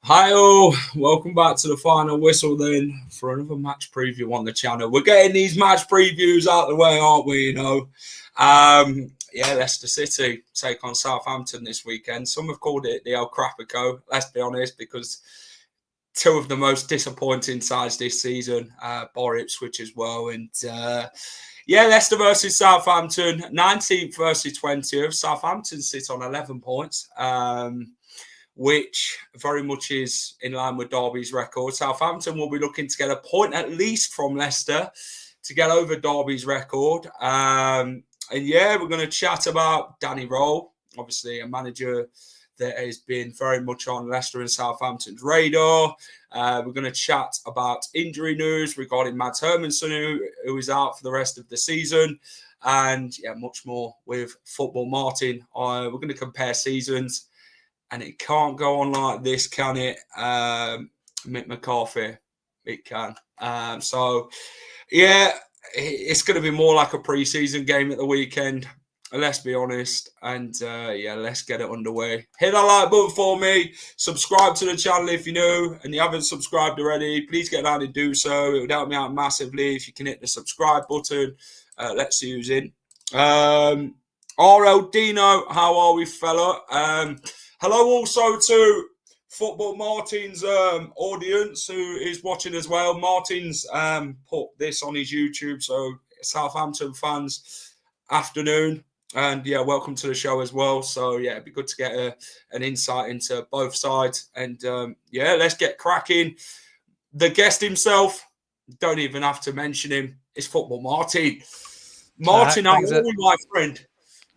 Hi all, welcome back to the final whistle then for another match preview on the channel. We're getting these match previews out of the way, aren't we? Leicester City take on Southampton this weekend. Some have called it the El Crapico, let's be honest, because two of the most disappointing sides this season, bar Ipswich as well. And Leicester versus Southampton, 19th versus 20th. Southampton sit on 11 points. Which very much is in line with Derby's record. Southampton will be looking to get a point at least from Leicester to get over Derby's record. We're going to chat about Danny Rowe, obviously a manager that has been very much on Leicester and Southampton's radar. We're going to chat about injury news regarding Mads Hermansen, who is out for the rest of the season. And much more with Football Martin. We're going to compare seasons. And it can't go on like this, can it? Mick McCarthy, it can. It's going to be more like a pre-season game at the weekend. Let's be honest. And let's get it underway. Hit that like button for me. Subscribe to the channel if you're new and you haven't subscribed already. Please get down and do so. It would help me out massively if you can hit the subscribe button. Let's see who's in. RL Dino, how are we, fella? Hello also to Football Martin's audience who is watching as well. Martin's put this on his YouTube, so Southampton fans, afternoon. And welcome to the show as well. So it'd be good to get an insight into both sides. And let's get cracking. The guest himself, don't even have to mention him, is Football Martin. Martin, how are you, my friend?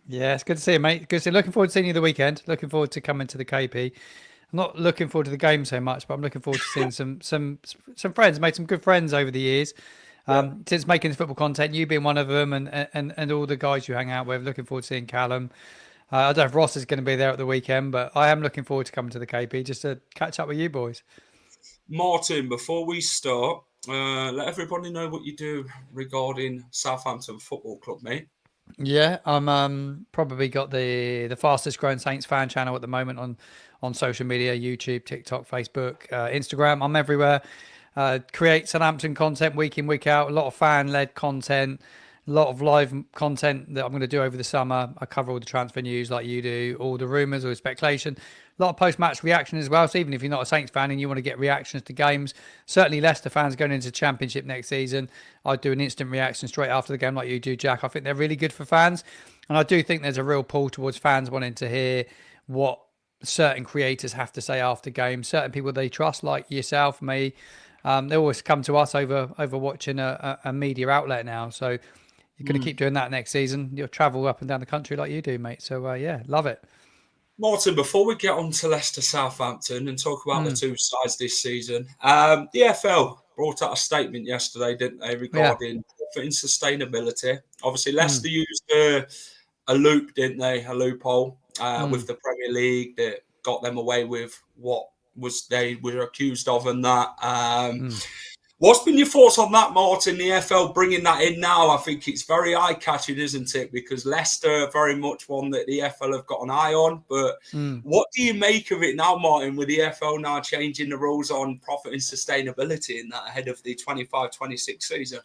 Yeah, it's good to see you, mate. Good to see you. Looking forward to seeing you the weekend. Looking forward to coming to the KP. I'm not looking forward to the game so much, but I'm looking forward to seeing some friends. Made some good friends over the years since making this football content. You being one of them, and all the guys you hang out with. Looking forward to seeing Callum. I don't know if Ross is going to be there at the weekend, but I am looking forward to coming to the KP just to catch up with you boys. Martin, before we start, let everybody know what you do regarding Southampton Football Club, mate. Yeah, I'm probably got the fastest growing Saints fan channel at the moment on social media, YouTube, TikTok, Facebook, Instagram. I'm everywhere. Create Southampton content week in, week out. A lot of fan-led content, a lot of live content that I'm going to do over the summer. I cover all the transfer news like you do, all the rumours, all the speculation. A lot of post-match reaction as well. So even if you're not a Saints fan and you want to get reactions to games, certainly Leicester fans going into the Championship next season, I'd do an instant reaction straight after the game like you do, Jack. I think they're really good for fans. And I do think there's a real pull towards fans wanting to hear what certain creators have to say after games. Certain people they trust, like yourself, me, they always come to us over watching a media outlet now. So you're going to keep doing that next season. You'll travel up and down the country like you do, mate. So, love it. Martin, before we get on to Leicester Southampton and talk about the two sides this season, the EFL brought out a statement yesterday, didn't they, regarding sustainability. Obviously, Leicester used a loop, didn't they, a loophole with the Premier League that got them away with what they were accused of and that. What's been your thoughts on that, Martin? The EFL bringing that in now, I think it's very eye-catching, isn't it? Because Leicester are very much one that the EFL have got an eye on. But what do you make of it now, Martin, with the EFL now changing the rules on profit and sustainability in that ahead of the 25-26 season?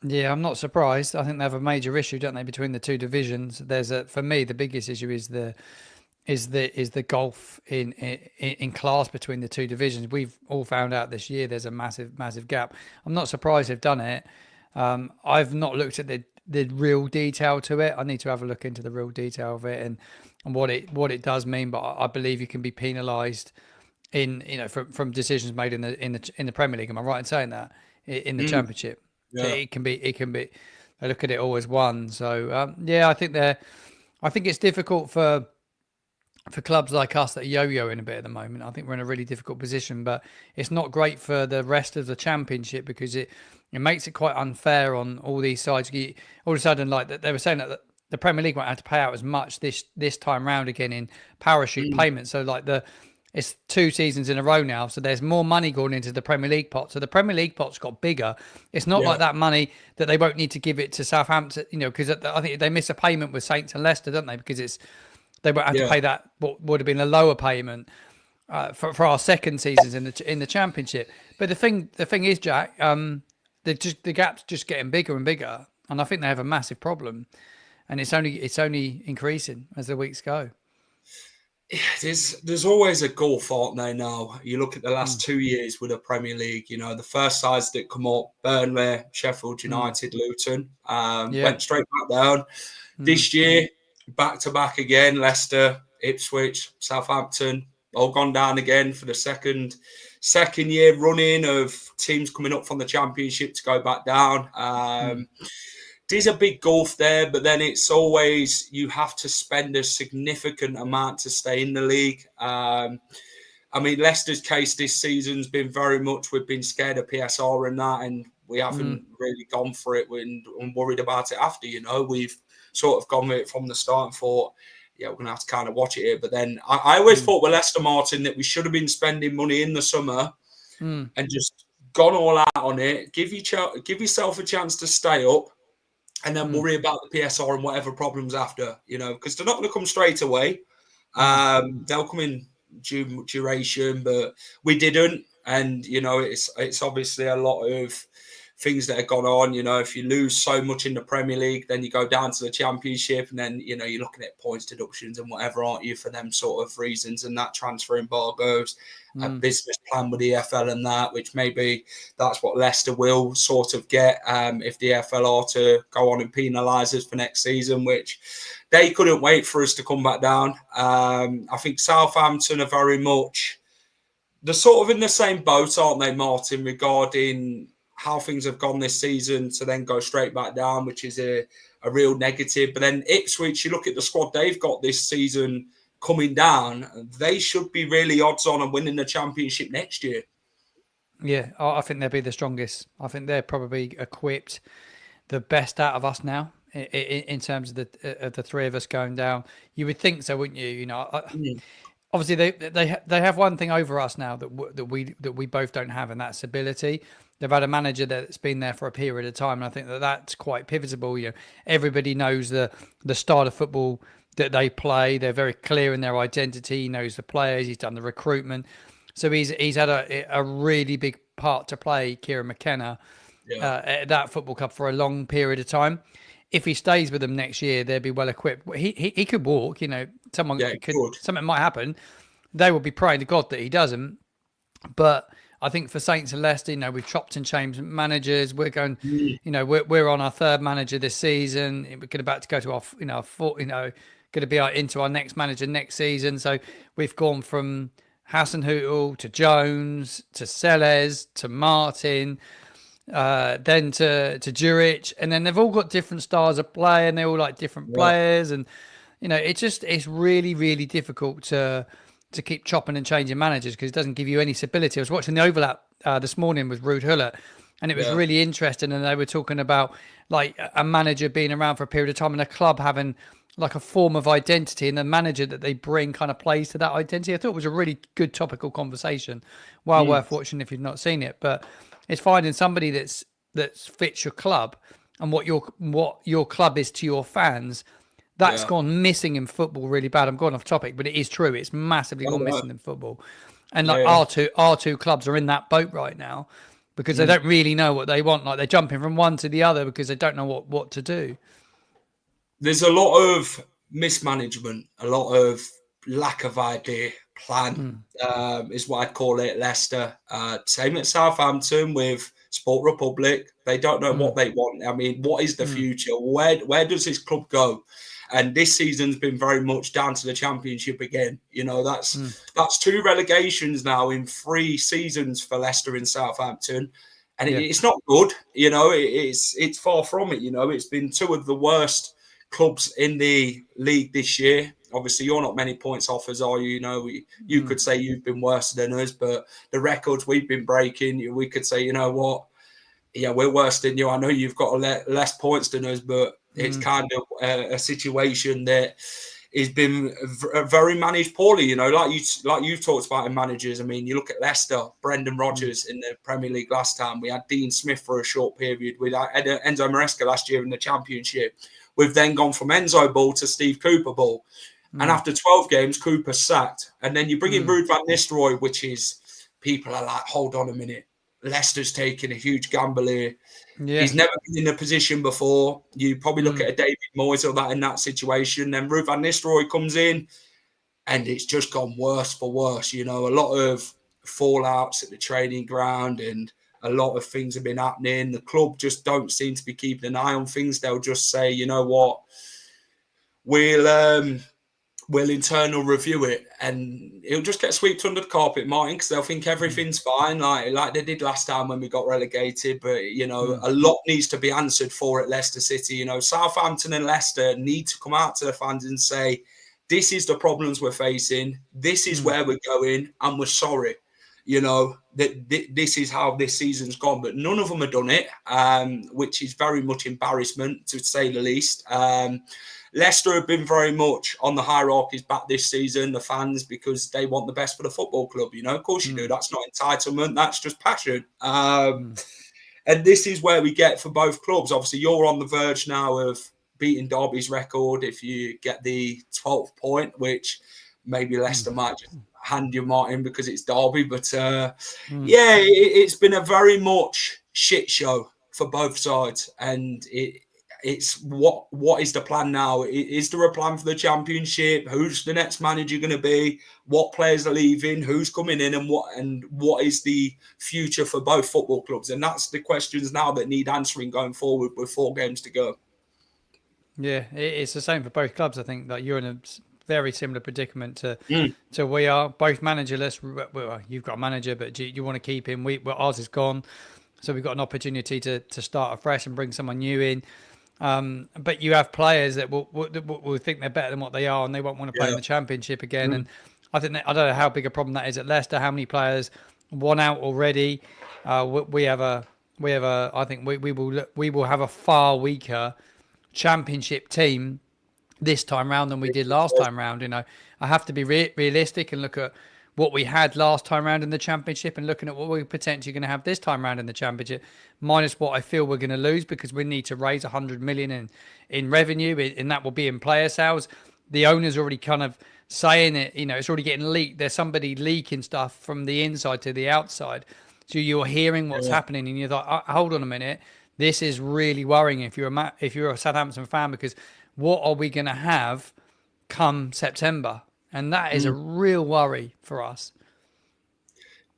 Yeah, I'm not surprised. I think they have a major issue, don't they, between the two divisions? For me, the biggest issue is the gulf in class between the two divisions. We've all found out this year there's a massive gap. I'm not surprised they've done it. I've not looked at the real detail to it. I need to have a look into the real detail of it and what it does mean. But I believe you can be penalised from decisions made in the Premier League. Am I right in saying that? In the Championship, it can be. I look at it all as one. So I think it's difficult for for clubs like us that are yo-yoing a bit at the moment, I think we're in a really difficult position. But it's not great for the rest of the Championship because it makes it quite unfair on all these sides. All of a sudden, like they were saying that the Premier League won't have to pay out as much this time round again in parachute payments. So like it's 2 seasons in a row now, so there's more money going into the Premier League pot. So the Premier League pot's got bigger. It's not like that money that they won't need to give it to Southampton, because I think they miss a payment with Saints and Leicester, don't they? Because they won't have to pay that what would have been a lower payment for our second seasons in the Championship. But the thing is, Jack, the gap's just getting bigger and bigger, and I think they have a massive problem, and it's only increasing as the weeks go. There's always a gulf, aren't there? Now you look at the last 2 years with the Premier League. The first sides that come up: Burnley, Sheffield United, Luton, went straight back down. This year, back to back again: Leicester, Ipswich, Southampton, all gone down again for the second year running of teams coming up from the Championship to go back down. There's a big gulf there, but then it's always you have to spend a significant amount to stay in the league. Leicester's case this season's been very much we've been scared of PSR and that, and we haven't really gone for it and worried about it after. We've sort of gone with it from the start and thought, we're going to have to kind of watch it here. But then I always thought with Leicester, Martin, that we should have been spending money in the summer and just gone all out on it. Give yourself a chance to stay up. And then worry about the PSR and whatever problems after, because they're not going to come straight away. They'll come in duration, but we didn't. And, it's obviously a lot of things that have gone on. If you lose so much in the Premier League, then you go down to the Championship and then, you're looking at points deductions and whatever, aren't you, for them sort of reasons and that transfer embargoes, a business plan with the EFL and that, which maybe that's what Leicester will sort of get if the EFL are to go on and penalise us for next season, which they couldn't wait for us to come back down. I think Southampton are very much, they're sort of in the same boat, aren't they, Martin, regarding how things have gone this season to then go straight back down, which is a real negative. But then Ipswich, you look at the squad they've got this season coming down, they should be really odds on and winning the Championship next year. Yeah, I think they'll be the strongest. I think they're probably equipped the best out of us now in terms of the three of us going down. You would think so, wouldn't you? Obviously they have one thing over us now that we both don't have, and that's ability. They've had a manager that's been there for a period of time, and I think that's quite pivotal. Everybody knows the style of football that they play. They're very clear in their identity. He knows the players. He's done the recruitment, so he's had a really big part to play. Kieran McKenna at that football club for a long period of time. If he stays with them next year, they'll be well equipped. He could walk. Something might happen. They will be praying to God that he doesn't. But I think for Saints and Leicester, we've chopped and changed managers. We're going, we're on our third manager this season. We're about to go to our fourth, going to be into our next manager next season. So we've gone from Hasenhüttl to Jones to Sellers to Martin, then to Juric, and then they've all got different styles of play, and they're all like different players, and it's really, really difficult to keep chopping and changing managers because it doesn't give you any stability. I was watching the overlap this morning with Ruud Gullit, and it was really interesting. And they were talking about like a manager being around for a period of time and a club having like a form of identity, and the manager that they bring kind of plays to that identity. I thought it was a really good topical conversation. Well worth watching if you've not seen it. But it's finding somebody that fits your club and what your club is to your fans. That's gone missing in football really bad. I'm going off topic, but it is true. It's massively gone missing in football. And like our two clubs are in that boat right now because they don't really know what they want. Like they're jumping from one to the other because they don't know what to do. There's a lot of mismanagement, a lot of lack of idea, plan is what I'd call it. Leicester, same at Southampton with Sport Republic. They don't know what they want. I mean, what is the future? Where does this club go? And this season's been very much down to the Championship again. That's 2 relegations now in 3 seasons for Leicester in Southampton. And it's not good. It's far from it. It's been 2 of the worst clubs in the league this year. Obviously, you're not many points off us, are you? You know, you could say you've been worse than us, but the records we've been breaking, we could say, you know what? Yeah, we're worse than you. I know you've got less points than us, but it's kind of a situation that has been very managed poorly. You know, like you've talked about in managers. I mean, you look at Leicester, Brendan Rodgers in the Premier League last time. We had Dean Smith for a short period. We had Enzo Maresca last year in the Championship. We've then gone from Enzo Ball to Steve Cooper Ball. And after 12 games, Cooper sacked. And then you bring in Ruud van Nistelrooy, which is, people are like, hold on a minute. Leicester's taking a huge gamble here. Yeah. He's never been in a position before. You probably look at a David Moyes or that in that situation. Then Ruud van Nistelrooy comes in, and it's just gone worse for worse. You know, a lot of fallouts at the training ground, and a lot of things have been happening. The club just don't seem to be keeping an eye on things. They'll just say, you know what, we'll internal review it, and it'll just get swept under the carpet, Martin, because they'll think everything's fine, like they did last time when we got relegated. But, you know, a lot needs to be answered for at Leicester City. You know, Southampton and Leicester need to come out to the fans and say, this is the problems we're facing, this is where we're going, and we're sorry. You know, that this is how this season's gone. But none of them have done it, which is very much embarrassment, to say the least. Leicester have been very much on the hierarchy's back this season, the fans, because they want the best for the football club. You know, of course you do. That's not entitlement. That's just passion. And this is where we get for both clubs. Obviously, you're on the verge now of beating Derby's record if you get the 12th point, which maybe Leicester might just hand you, Martin, because it's Derby. But, yeah, it's been a very much shit show for both sides. And it's what is the plan now? Is there a plan for the Championship? Who's the next manager going to be? What players are leaving? Who's coming in? And what is the future for both football clubs? And that's the questions now that need answering going forward with 4 games to go. Yeah, it's the same for both clubs. I think that you're in a very similar predicament to we are, both managerless. Well, you've got a manager, but you want to keep him. Ours is gone, so we've got an opportunity to start afresh and bring someone new in. But you have players that will think they're better than what they are, and they won't want to play in the Championship again. And I think I don't know how big a problem that is at Leicester. How many players won out already? We have a. I think we will have a far weaker Championship team this time round than we did last time round. You know, I have to be realistic and look at what we had last time round in the Championship and looking at what we're potentially going to have this time round in the Championship, minus what I feel we're going to lose because we need to raise 100 million in revenue, and that will be in player sales. The owner's already kind of saying it, you know, it's already getting leaked. There's somebody leaking stuff from the inside to the outside. So you're hearing what's happening and you're like, hold on a minute. This is really worrying if you're a Southampton fan, because what are we going to have come September? And that is a real worry for us.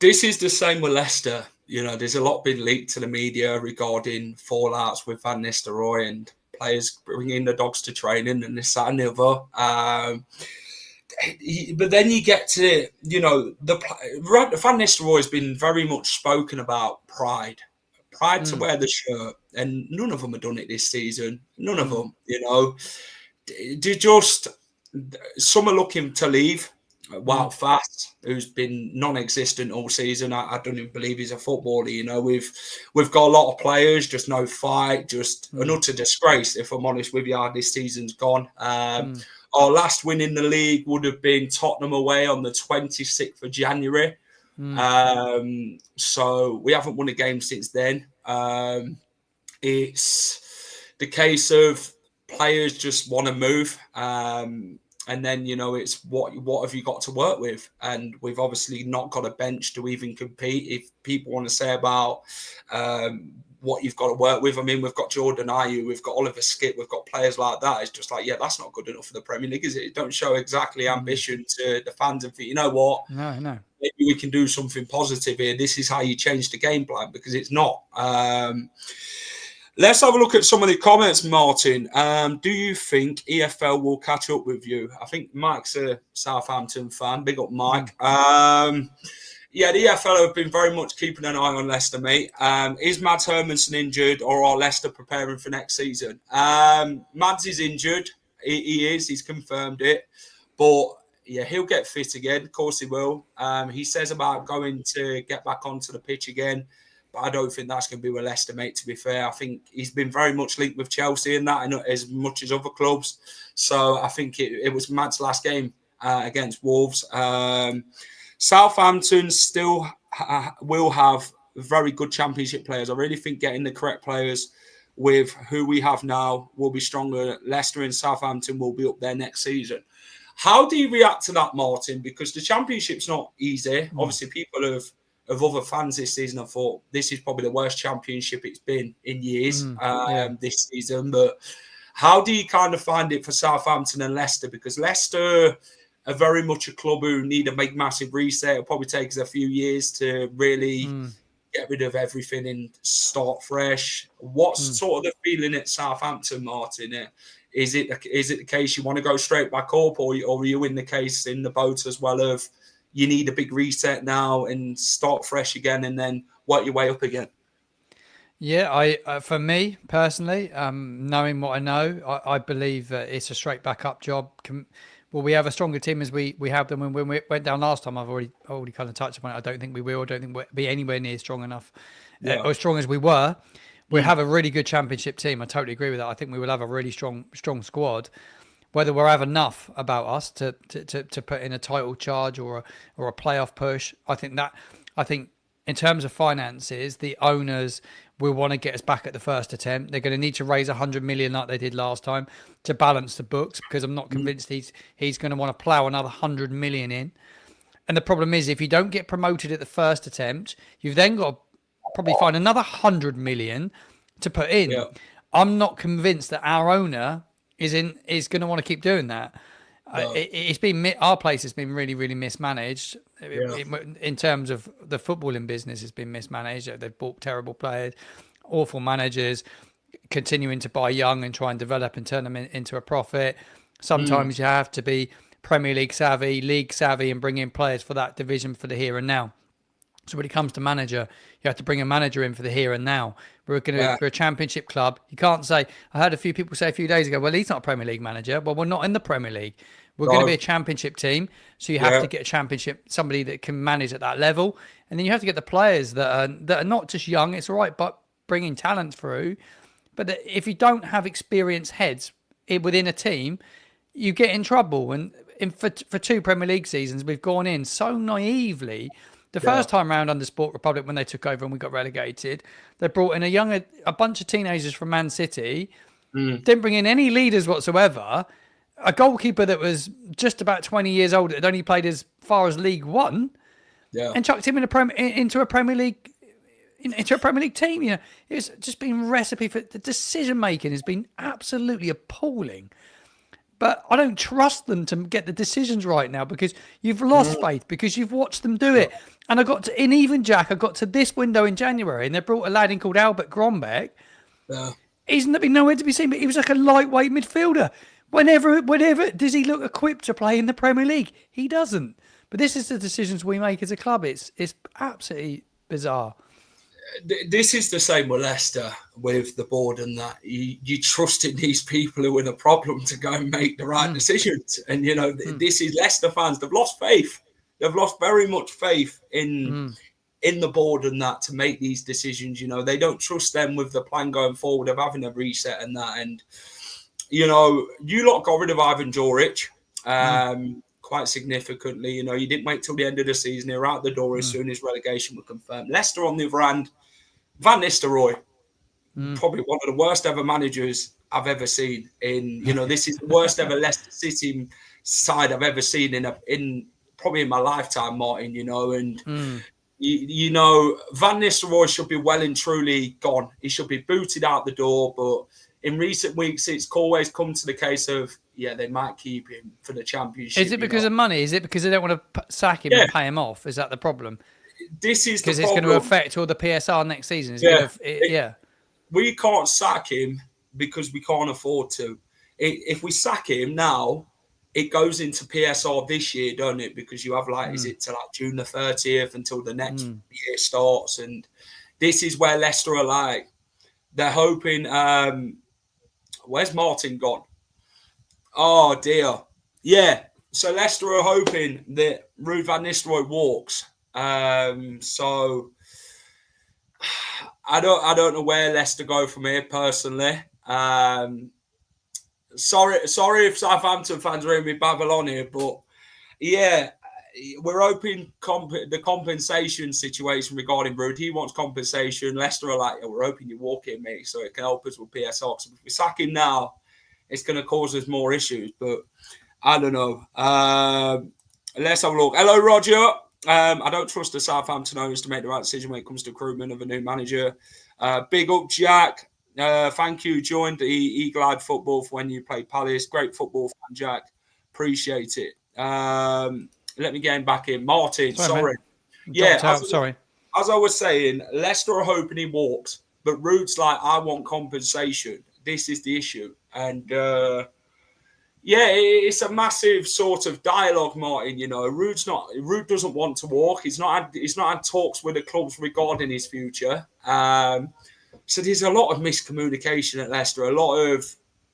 This is the same with Leicester. You know, there's a lot been leaked to the media regarding fallouts with Van Nistelrooy and players bringing the dogs to training and this, that and the other. But then you get to, you know, Van Nistelrooy has been very much spoken about pride to wear the shirt, and none of them have done it this season. None of them, you know. Some are looking to leave. Wout Fast, who's been non-existent all season. I don't even believe he's a footballer. You know, we've got a lot of players, just no fight, just an utter disgrace. If I'm honest with you, this season's gone. Our last win in the league would have been Tottenham away on the 26th of January. So we haven't won a game since then. It's the case of players just want to move. And then, you know, it's what have you got to work with? And we've obviously not got a bench to even compete. If people want to say about what you've got to work with, I mean, we've got Jordan Ayew, we've got Oliver Skip, we've got players like that. It's just like, yeah, that's not good enough for the Premier League, is it? It don't show exactly ambition to the fans and think, you know what? No. Maybe we can do something positive here. This is how you change the game plan, because it's not. Let's have a look at some of the comments, Martin. Do you think EFL will catch up with you? I think Mike's a Southampton fan. Big up, Mike. Yeah, the EFL have been very much keeping an eye on Leicester, mate. Is Mads Hermansen injured, or are Leicester preparing for next season? Mads is injured. He is. He's confirmed it. But yeah, he'll get fit again. Of course he will. He says about going to get back onto the pitch again, but I don't think that's going to be with Leicester, mate, to be fair. I think he's been very much linked with Chelsea and that, and as much as other clubs. So I think it was Matt's last game against Wolves. Southampton still will have very good championship players. I really think getting the correct players with who we have now will be stronger. Leicester and Southampton will be up there next season. How do you react to that, Martin? Because the championship's not easy. Obviously, people of other fans this season have thought this is probably the worst championship it's been in years this season. But how do you kind of find it for Southampton and Leicester? Because Leicester are very much a club who need a big, massive reset. It'll probably take us a few years to really get rid of everything and start fresh. What's sort of the feeling at Southampton, Martin? Is it the case you want to go straight back up, or are you in the case in the boat as well of you need a big reset now and start fresh again and then work your way up again? Yeah, for me personally, knowing what I know, I believe that it's a straight back up job. Will we have a stronger team as we have them when we went down last time? I've already kind of touched upon it. I don't think we will. I don't think we'll be anywhere near strong enough or as strong as we were. We have a really good championship team. I totally agree with that. I think we will have a really strong squad. Whether we'll have enough about us to put in a title charge or a playoff push, I think in terms of finances, the owners will want to get us back at the first attempt. They're going to need to raise 100 million like they did last time to balance the books, because I'm not convinced he's going to want to plough another 100 million in. And the problem is, if you don't get promoted at the first attempt, you've then got to probably find another 100 million to put in. Yeah. I'm not convinced that our owner is going to want to keep doing that. No. It's been our place has been really, really mismanaged. In terms of the footballing business, it's been mismanaged. They've bought terrible players, awful managers, continuing to buy young and try and develop and turn them into a profit. Sometimes you have to be Premier League savvy, league savvy, and bring in players for that division for the here and now. So when it comes to manager, you have to bring a manager in for the here and now. We're a championship club. You can't say, I heard a few people say a few days ago, well, he's not a Premier League manager. Well, we're not in the Premier League. We're going to be a championship team. So you have to get a championship, somebody that can manage at that level. And then you have to get the players that are not just young. It's all right, but bringing talent through. But if you don't have experienced heads within a team, you get in trouble. And for 2 Premier League seasons, we've gone in so naively. The first time round under Sport Republic, when they took over and we got relegated, they brought in a bunch of teenagers from Man City, didn't bring in any leaders whatsoever, a goalkeeper that was just about 20 years old, that had only played as far as League One, and chucked him into a Premier League team. You know, it's just been recipe for the decision making has been absolutely appalling. But I don't trust them to get the decisions right now, because you've lost faith, because you've watched them do it. And I got to this window in January, and they brought a lad in called Albert Grombeck. He's been nowhere to be seen, but he was like a lightweight midfielder. Whenever does he look equipped to play in the Premier League? He doesn't. But this is the decisions we make as a club. It's absolutely bizarre. This is the same with Leicester, with the board, and that you trust in these people who are in a problem to go and make the right decisions. And you know, this is Leicester fans. They've lost faith. They've lost very much faith in the board and that to make these decisions. You know, they don't trust them with the plan going forward of having a reset and that. And you know, you lot got rid of Ivan Djuric quite significantly. You know, you didn't wait till the end of the season. They were out the door as soon as relegation was confirmed. Leicester, on the other hand, Van Nistelrooy, probably one of the worst ever managers I've ever seen. This is the worst ever Leicester City side I've ever seen in probably in my lifetime, Martin. You know, and you know, Van Nistelrooy should be well and truly gone. He should be booted out the door. But in recent weeks, it's always come to the case of they might keep him for the championship. Is it because of money? Is it because they don't want to sack him and pay him off? Is that the problem? This is because it's going to affect all the PSR next season. We can't sack him because we can't afford to. If we sack him now, it goes into PSR this year, doesn't it? Because you have is it to June the 30th until the next year starts, and this is where Leicester are they're hoping. Where's Martin gone? Oh dear. Yeah. So Leicester are hoping that Ruud van Nistelrooy walks. So I don't know where Leicester go from here personally. Sorry if Southampton fans are in with Babylon here, but yeah, we're hoping the compensation situation regarding Ruud. He wants compensation. Leicester are like, we're hoping you walk in, mate, so it can help us with PSR. So if we sack him now, it's going to cause us more issues. But I don't know. Let's have a look. Hello, Roger. I don't trust the Southampton owners to make the right decision when it comes to recruitment of a new manager. Big up, Jack. Thank you. Joined the Eagle-Eyed Football for when you play Palace. Great football fan, Jack. Appreciate it. Let me get him back in. Martin, sorry. Yeah, sorry. As I was saying, Leicester are hoping he walks, but Ruud's like, I want compensation. This is the issue. And yeah, it's a massive sort of dialogue, Martin. You know, Ruud doesn't want to walk. He's not had talks with the clubs regarding his future. So there's a lot of miscommunication at Leicester. A lot of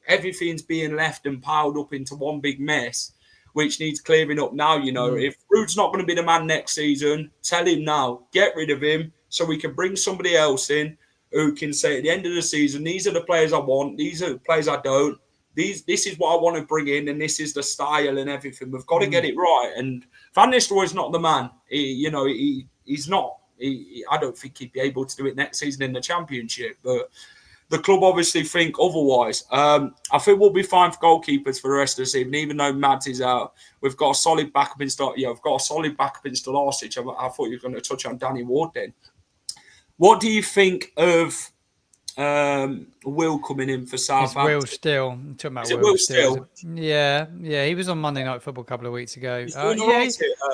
everything's being left and piled up into one big mess, which needs clearing up now. You know, if Ruud's not going to be the man next season, tell him now. Get rid of him so we can bring somebody else in who can say at the end of the season, these are the players I want. These are the players I don't. This is what I want to bring in, and this is the style and everything. We've got to get it right. And Van Nistelrooy's not the man. He's not. I don't think he'd be able to do it next season in the Championship. But the club obviously think otherwise. I think we'll be fine for goalkeepers for the rest of the season, even though Mads is out. We've got a solid backup in Stolarsic. Yeah, we've got a solid backup in Stolarsic. I thought you were going to touch on Danny Ward then. What do you think of Will coming in for Southampton? Will Still. Talking about Will Still. Yeah. He was on Monday Night Football a couple of weeks ago. He's doing all right.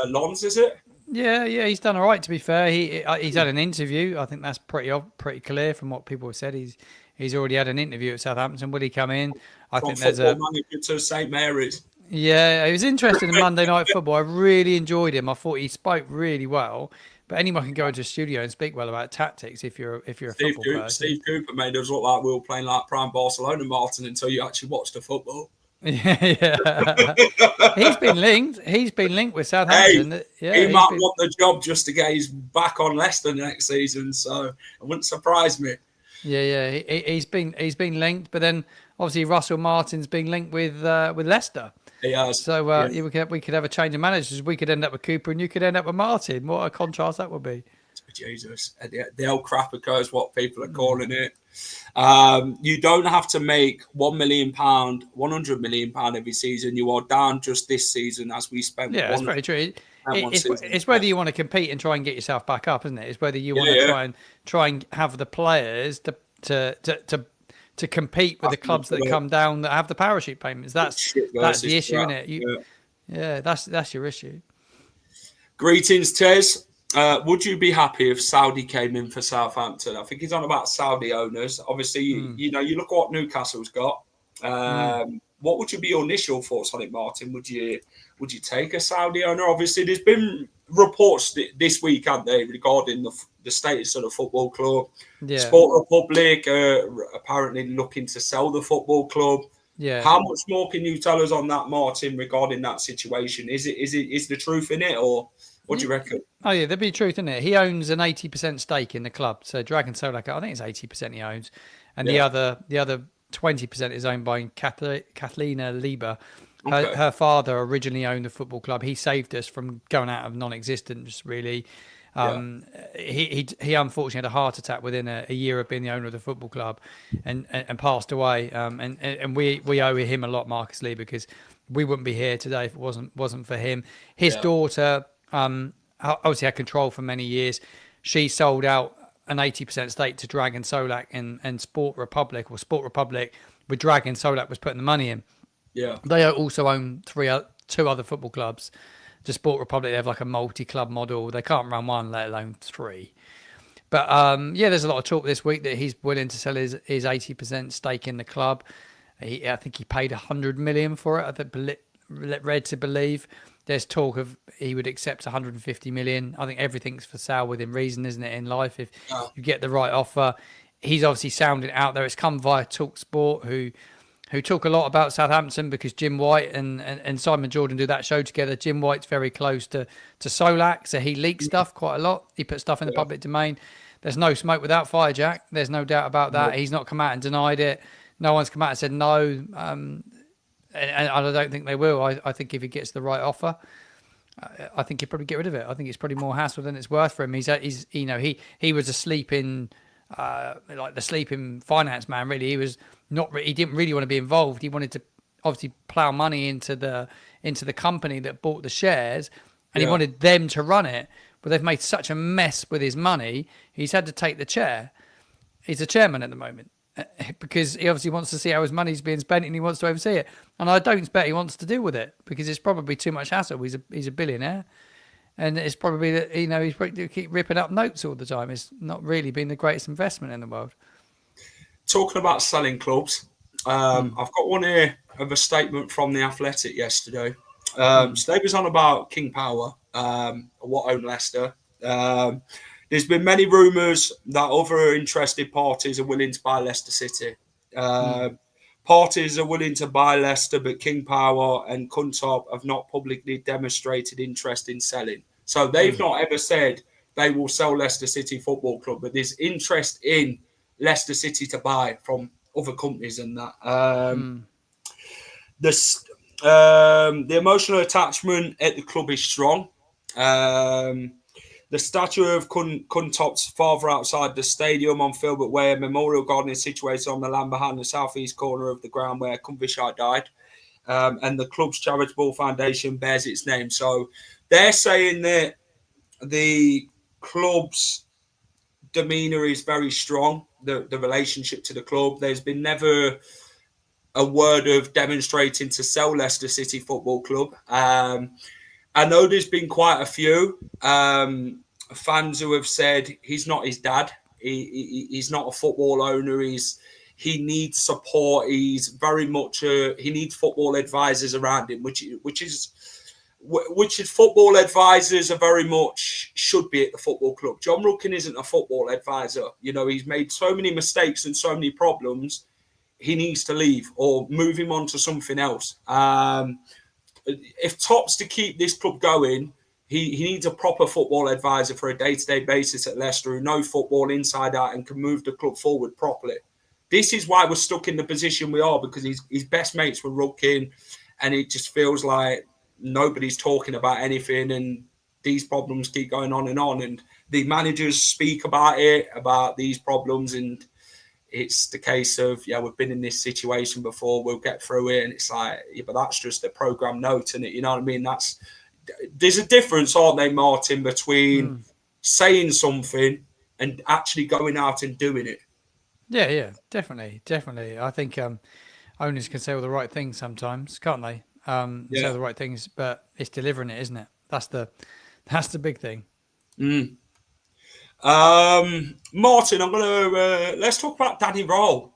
Lons, is it? Yeah, he's done all right. To be fair, he's had an interview. I think that's pretty clear from what people have said. He's already had an interview at Southampton. Will he come in? I think there's a manager to St Mary's. Yeah, he was interested in Monday Night Football. I really enjoyed him. I thought he spoke really well. But anyone can go into a studio and speak well about tactics if you're a football person. Steve Cooper made us look like we were playing like prime Barcelona, Martin, until you actually watched the football. Yeah. He's been linked with Southampton. He might want the job just to get his back on Leicester next season, so it wouldn't surprise me. Yeah. He's been linked, but then obviously Russell Martin's been linked with Leicester. He has. So we could have a change of managers. We could end up with Cooper, and you could end up with Martin. What a contrast that would be! Jesus, the old crapper is what people are calling it. You don't have to make £1 million, £100 million every season. You are down just this season as we spent. Yeah, that's very true. It's whether you want to compete and try and get yourself back up, isn't it? It's whether you want to try and have the players to compete with the clubs that come down that have the parachute payments. That's the issue, isn't it? That's your issue. Greetings, Tez. Would you be happy if Saudi came in for Southampton? I think he's on about Saudi owners. Obviously, you look at what Newcastle's got. What would be your initial thoughts on it, Martin? Would you take a Saudi owner? Obviously, there's been reports this week, haven't they, regarding the status of the football club. Yeah. Sport Republic apparently looking to sell the football club. Yeah. How much more can you tell us on that, Martin, regarding that situation? Is the truth in it, or what do you reckon? Oh yeah, there'd be truth in it. He owns an 80% stake in the club. So Dragon Solak, I think it's 80% he owns, and the other 20% is owned by Kathlina Lieber. Her father originally owned the football club. He saved us from going out of non-existence, really. He unfortunately had a heart attack within a year of being the owner of the football club, and passed away. And we owe him a lot, Marcus Lee, because we wouldn't be here today if it wasn't for him. His daughter obviously had control for many years. She sold out an 80% stake to Dragon Solak and Sport Republic, with Dragon Solak was putting the money in. Yeah, they also own two other football clubs. The Sport Republic, they have like a multi-club model. They can't run one, let alone three. But there's a lot of talk this week that he's willing to sell his 80% stake in the club. I think he paid 100 million for it. I think led to believe. There's talk of he would accept 150 million. I think everything's for sale within reason, isn't it, in life? If you get the right offer. He's obviously sounded out there. It's come via TalkSport, who who talk a lot about Southampton because Jim White and Simon Jordan do that show together. Jim White's very close to Solak, so he leaks stuff quite a lot. He puts stuff in the public domain. There's no smoke without fire, Jack. There's no doubt about that. He's not come out and denied it. No one's come out and said no. And I don't think they will. I think if he gets the right offer, I think he'd probably get rid of it. I think it's probably more hassle than it's worth for him. He's he was a sleeping like the sleeping finance man. Really, he was not. He didn't really want to be involved. He wanted to obviously plough money into the company that bought the shares, and he wanted them to run it. But they've made such a mess with his money. He's had to take the chair. He's a chairman at the moment because he obviously wants to see how his money's being spent and he wants to oversee it. And I don't expect he wants to deal with it because it's probably too much hassle. He's a billionaire. And it's probably that, he's probably keep ripping up notes all the time. It's not really been the greatest investment in the world. Talking about selling clubs, I've got one here of a statement from The Athletic yesterday. So they was on about King Power, what owned Leicester. There's been many rumours that other interested parties are willing to buy Leicester City. Parties are willing to buy Leicester, but King Power and Kuntop have not publicly demonstrated interest in selling. So they've not ever said they will sell Leicester City Football Club, but there's interest in Leicester City to buy from other companies and that. The emotional attachment at the club is strong. The statue of Kuntop's father outside the stadium on Filbert Way, a memorial garden is situated on the land behind the southeast corner of the ground where Kumbishai died. And the club's charitable foundation bears its name. So they're saying that the club's demeanour is very strong, the relationship to the club. There's been never a word of demonstrating to sell Leicester City Football Club. I know there's been quite a few fans who have said he's not his dad. He's not a football owner. He needs support. He's very much he needs football advisors around him, which is football advisors are very much should be at the football club. John Ruckin isn't a football advisor. He's made so many mistakes and so many problems. He needs to leave or move him on to something else. If Top's to keep this club going, he needs a proper football advisor for a day-to-day basis at Leicester who knows football inside out and can move the club forward properly. This is why we're stuck in the position we are, because his best mates were Ruckin, and it just feels like nobody's talking about anything, and these problems keep going on, and the managers speak about these problems, and it's the case of, we've been in this situation before, we'll get through it. And it's like, but that's just a program note, and you know what I mean? There's a difference, aren't they, Martin, between saying something and actually going out and doing it. Yeah, definitely. I think owners can say all the right things sometimes, can't they? Say all the right things, but it's delivering it, isn't it? That's the big thing. Martin, I'm gonna let's talk about Danny Rowe.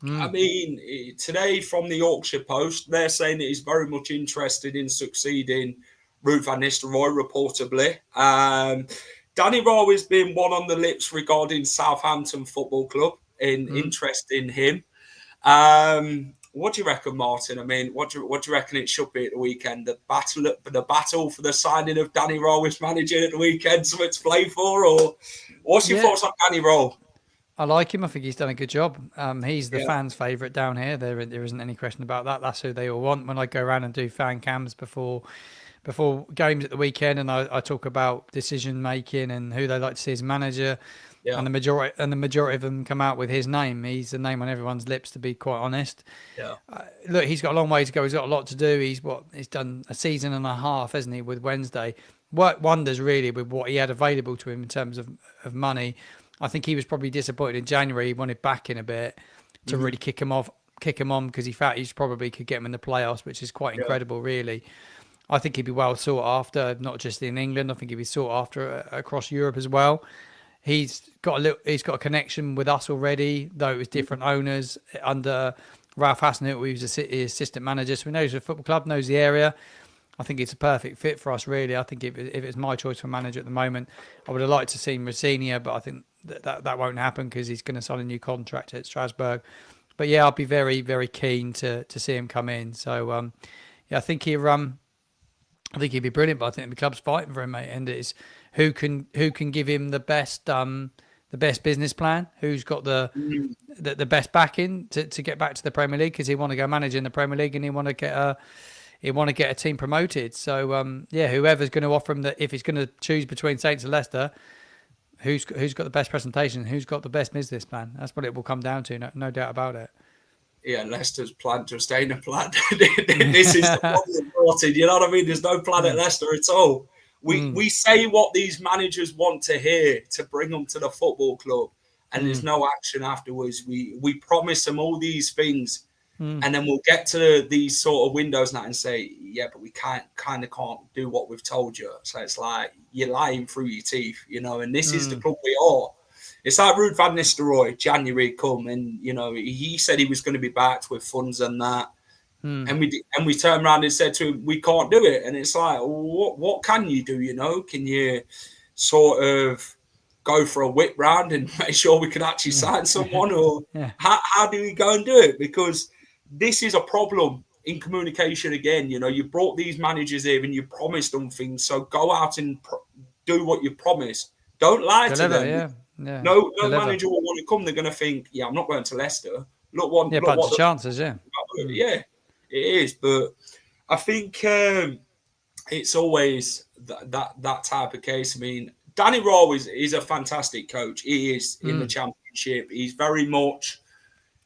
I mean, today from the Yorkshire Post, they're saying that he's very much interested in succeeding Ruud van Nistelrooy, reportedly. Danny Rowe has been one on the lips regarding Southampton Football Club in interest in him. What do you reckon, Martin? I mean, what do you reckon it should be at the weekend? The battle for the signing of Danny Rowe as manager at the weekend, something to play for, or what's your thoughts on Danny Rowe? I like him. I think he's done a good job. He's the fans' favourite down here. There isn't any question about that. That's who they all want. When I go around and do fan cams before games at the weekend, and I talk about decision making and who they like to see as manager. Yeah. And the majority of them come out with his name. He's the name on everyone's lips, to be quite honest. Yeah. Look, he's got a long way to go. He's got a lot to do. He's done a season and a half, hasn't he, with Wednesday? Worked wonders really with what he had available to him in terms of money. I think he was probably disappointed in January. He wanted back in a bit to really kick him on, because he felt he probably could get him in the playoffs, which is quite incredible, really. I think he'd be well sought after, not just in England. I think he'd be sought after across Europe as well. He's got a connection with us already, though it was different owners under Ralph Hasenhüttl, who was the assistant manager. So he knows the football club, knows the area. I think it's a perfect fit for us, really. I think if it's my choice for manager at the moment, I would have liked to see Rosenior, but I think that won't happen because he's going to sign a new contract at Strasbourg. But yeah, I'll be very, very keen to see him come in. So yeah, I think he'd be brilliant. But I think the club's fighting for him, mate. And it's who can give him the best business plan, who's got the best backing to get back to the Premier League, because he want to go manage in the Premier League and he want to get a team promoted. So yeah, whoever's going to offer him that, if he's going to choose between Saints and Leicester, who's got the best presentation, who's got the best business plan? That's what it will come down to, no doubt about it. Yeah, Leicester's plan to stay in a plan. This is the problem, Martin. You know what I mean? There's no plan at Leicester at all. We say what these managers want to hear to bring them to the football club, and there's no action afterwards. We promise them all these things, and then we'll get to these sort of windows now and say, yeah, but we can't do what we've told you. So it's like you're lying through your teeth, you know. And this is the club we are. It's like Ruud van Nistelrooy, January come, and you know he said he was going to be backed with funds and that. And we turned around and said to him, we can't do it. And it's like, what can you do? You know, can you sort of go for a whip round and make sure we can actually sign someone, or how do we go and do it? Because this is a problem in communication again. You know, you brought these managers here and you promised them things, so go out and do what you promised. Don't lie to them. Yeah. No manager will want to come. They're going to think, yeah, I'm not going to Leicester. Look what the chances, yeah, it is. But I think it's always that type of case. I mean, Danny Rowe is a fantastic coach. He is in the Championship. He's very much.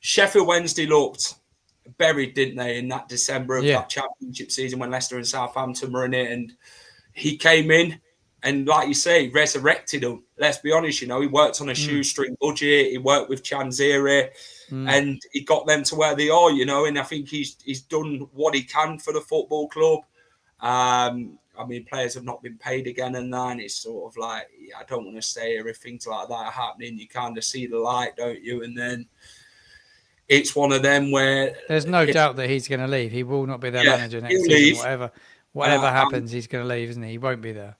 Sheffield Wednesday looked buried, didn't they, in that December of that Championship season when Leicester and Southampton were in it, and he came in. And like you say, resurrected them. Let's be honest, you know, he worked on a shoestring budget. He worked with Chanziri, and he got them to where they are, you know. And I think he's done what he can for the football club. I mean, players have not been paid again and that. And it's sort of like, I don't want to stay here if things like that are happening. You kind of see the light, don't you? And then it's one of them where... There's no doubt that he's going to leave. He will not be their manager next season. Whatever happens, he's going to leave, isn't he? He won't be there.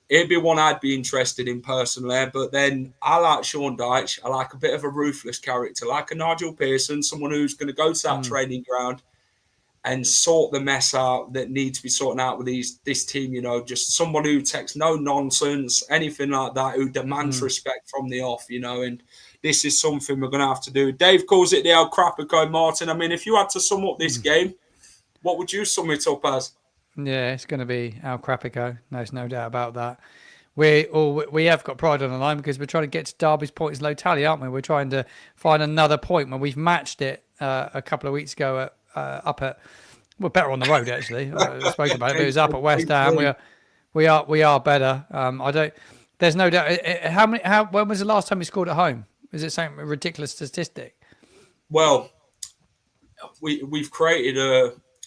It'd be one I'd be interested in personally, but then I like Sean Dyche. I like a bit of a ruthless character, like a Nigel Pearson, someone who's going to go to that training ground and sort the mess out that needs to be sorted out with this team, you know, just someone who takes no nonsense, anything like that, who demands respect from the off, you know, and this is something we're going to have to do. Dave calls it the El Crapico, Martin. I mean, if you had to sum up this game, what would you sum it up as? Yeah, it's going to be El Crapico. There's no doubt about that. We have got pride on the line because we're trying to get to Derby's points low tally, aren't we? We're trying to find another point when we've matched it a couple of weeks ago we're better on the road actually. I spoke about it. But it was up at West Ham. We are better. There's no doubt. When was the last time we scored at home? Is it some ridiculous statistic? Well,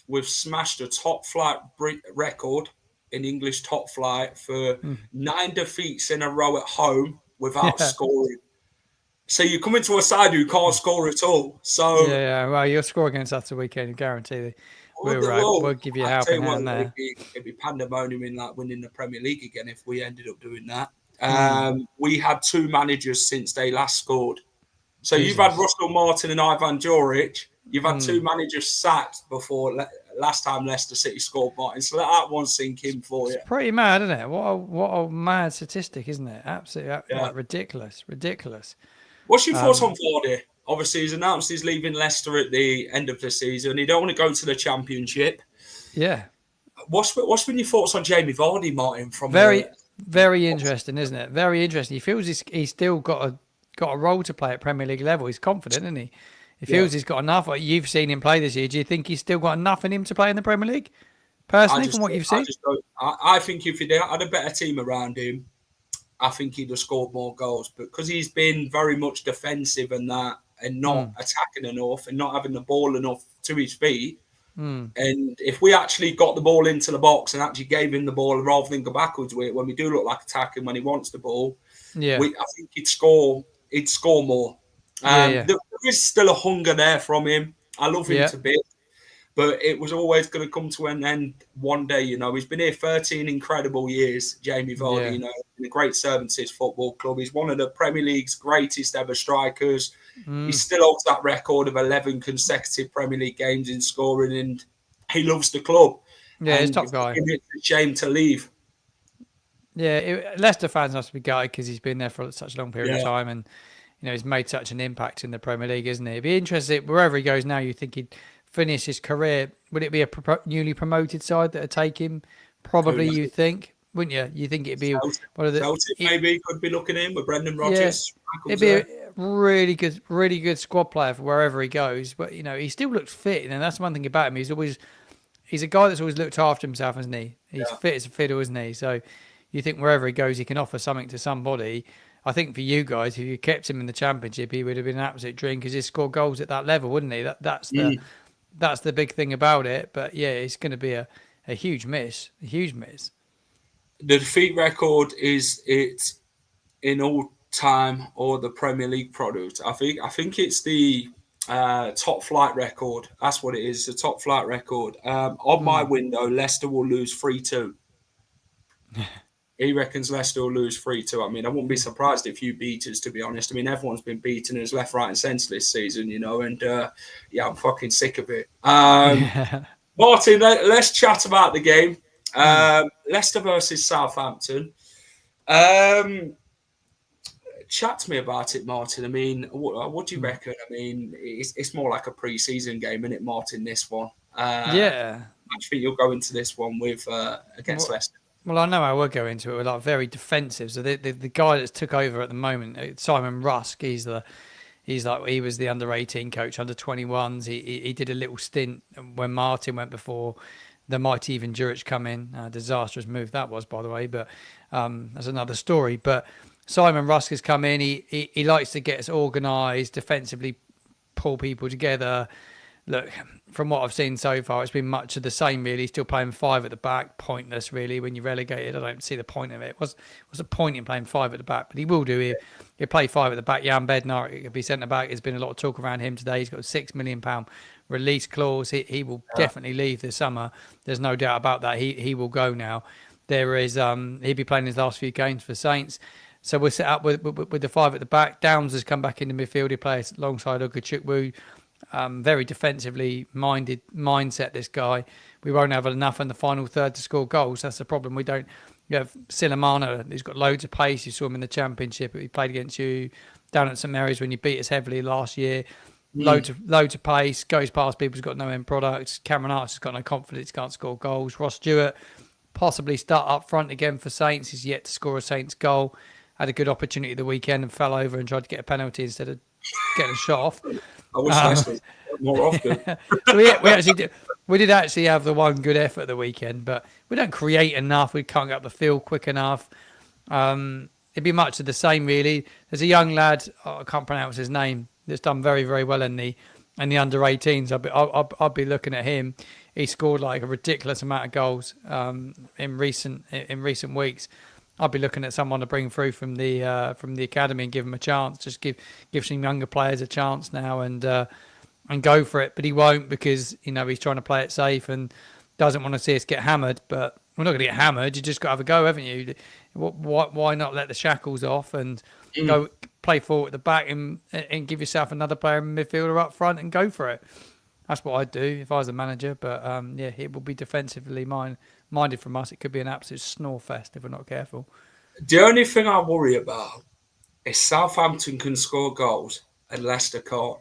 we've smashed a top flight record in English top flight for 9 defeats in a row at home without scoring. So you come into a side who can't score at all. So well, you'll score against us the weekend, guarantee. We'll give you a helping hand there. It'd be pandemonium in like winning the Premier League again if we ended up doing that. We had 2 managers since they last scored. So you've had Russell Martin and Ivan Juric. You've had 2 managers sacked before last time Leicester City scored, Martin. So let that one sink in for you. It's pretty mad, isn't it? What a mad statistic, isn't it? Absolutely ridiculous. What's your thoughts on Vardy? Obviously, he's announced he's leaving Leicester at the end of the season. He don't want to go to the Championship. Yeah. What's been your thoughts on Jamie Vardy, Martin? Very interesting, isn't it? Very interesting. He feels he's still got a role to play at Premier League level. He's confident, isn't he? He feels he's got enough. You've seen him play this year. Do you think he's still got enough in him to play in the Premier League? Personally, from what you've seen? I think if he had a better team around him, I think he'd have scored more goals. But because he's been very much defensive and that, and not attacking enough and not having the ball enough to his feet. And if we actually got the ball into the box and actually gave him the ball rather than go backwards with it, when we do look like attacking when he wants the ball, I think he'd score more. There is still a hunger there from him. I love him to bits. but it was always going to come to an end one day. You know, he's been here 13 incredible years, Jamie Vardy. You know, been a great servant to his football club. He's one of the Premier League's greatest ever strikers. He still holds that record of 11 consecutive Premier League games in scoring, and he loves the club. Yeah, he's a top guy. It's a shame to leave. Yeah, Leicester fans must be gutted because he's been there for such a long period of time, and you know he's made such an impact in the Premier League, isn't he? It'd be interesting wherever he goes now. You think he'd finish his career? Would it be a newly promoted side that would take him? Probably, you think, wouldn't you? You think it'd be Celtic, one of the Celtic maybe could be looking in with Brendan Rodgers. Yeah, it'd be a really good squad player for wherever he goes. But you know, he still looks fit, and that's one thing about him. He's a guy that's always looked after himself, isn't he? He's fit as a fiddle, isn't he? So you think wherever he goes, he can offer something to somebody. I think for you guys, if you kept him in the Championship, he would have been an absolute dream because he scored goals at that level, wouldn't he? That's the big thing about it. But yeah, it's going to be a huge miss. A huge miss. The defeat record is it in all time or the Premier League product. I think it's the top flight record. That's what it is. The top flight record. On my window, Leicester will lose 3-2. He reckons Leicester will lose 3-2. I mean, I wouldn't be surprised if you beat us, to be honest. I mean, everyone's been beating us left, right, and centre this season, you know, and I'm fucking sick of it. Martin, let's chat about the game. Leicester versus Southampton. Chat to me about it, Martin. I mean, what do you reckon? I mean, it's more like a pre-season game, isn't it, Martin, this one? How do you think you'll go into this one with against Leicester? Well, I know how we'll go into it. We're like very defensive. So the guy that's took over at the moment, Simon Rusk, he was the under-18 coach, under-21s. He did a little stint when Martin went before the mighty Ivan Juric come in. Disastrous move that was, by the way, but that's another story. But Simon Rusk has come in. He likes to get us organised, defensively pull people together. Look, from what I've seen so far, it's been much of the same, really. Still playing 5 at the back. Pointless, really, when you're relegated. I don't see the point of it. What's the point in playing 5 at the back? But he will do. He'll play 5 at the back. Jan Bednar could be centre-back. There's been a lot of talk around him today. He's got a £6 million release clause. He will definitely leave this summer. There's no doubt about that. He will go now. There is he'll be playing his last few games for Saints. So we're set up with the 5 at the back. Downs has come back in the midfield. He plays alongside Ogachukwu. Very defensively minded mindset, this guy. We won't have enough in the final third to score goals. That's the problem. You have Silamana, who's got loads of pace. You saw him in the Championship. He played against you down at St Mary's when you beat us heavily last year. Loads of pace, goes past people, has got no end products. Cameron Arts has got no confidence, can't score goals. Ross Stewart possibly start up front again for Saints. He's yet to score a Saints goal. Had a good opportunity the weekend and fell over and tried to get a penalty instead of getting a shot off. I wish Leicester more often. So we did actually have the one good effort the weekend, but we don't create enough. We can't get up the field quick enough. It'd be much of the same, really. There's a young lad, I can't pronounce his name, that's done very, very well in the under-18s. I'll be looking at him. He scored like a ridiculous amount of goals in recent weeks. I'll be looking at someone to bring through from the academy and give him a chance. Just give some younger players a chance now and go for it. But he won't because he's trying to play it safe and doesn't want to see us get hammered. But we're not going to get hammered. You just got to have a go, haven't you? Why not let the shackles off and go play forward at the back and give yourself another player in midfielder up front and go for it? That's what I'd do if I was the manager. But it will be defensively minded from us. It could be an absolute snore fest if we're not careful. The only thing I worry about is Southampton can score goals and Leicester can't.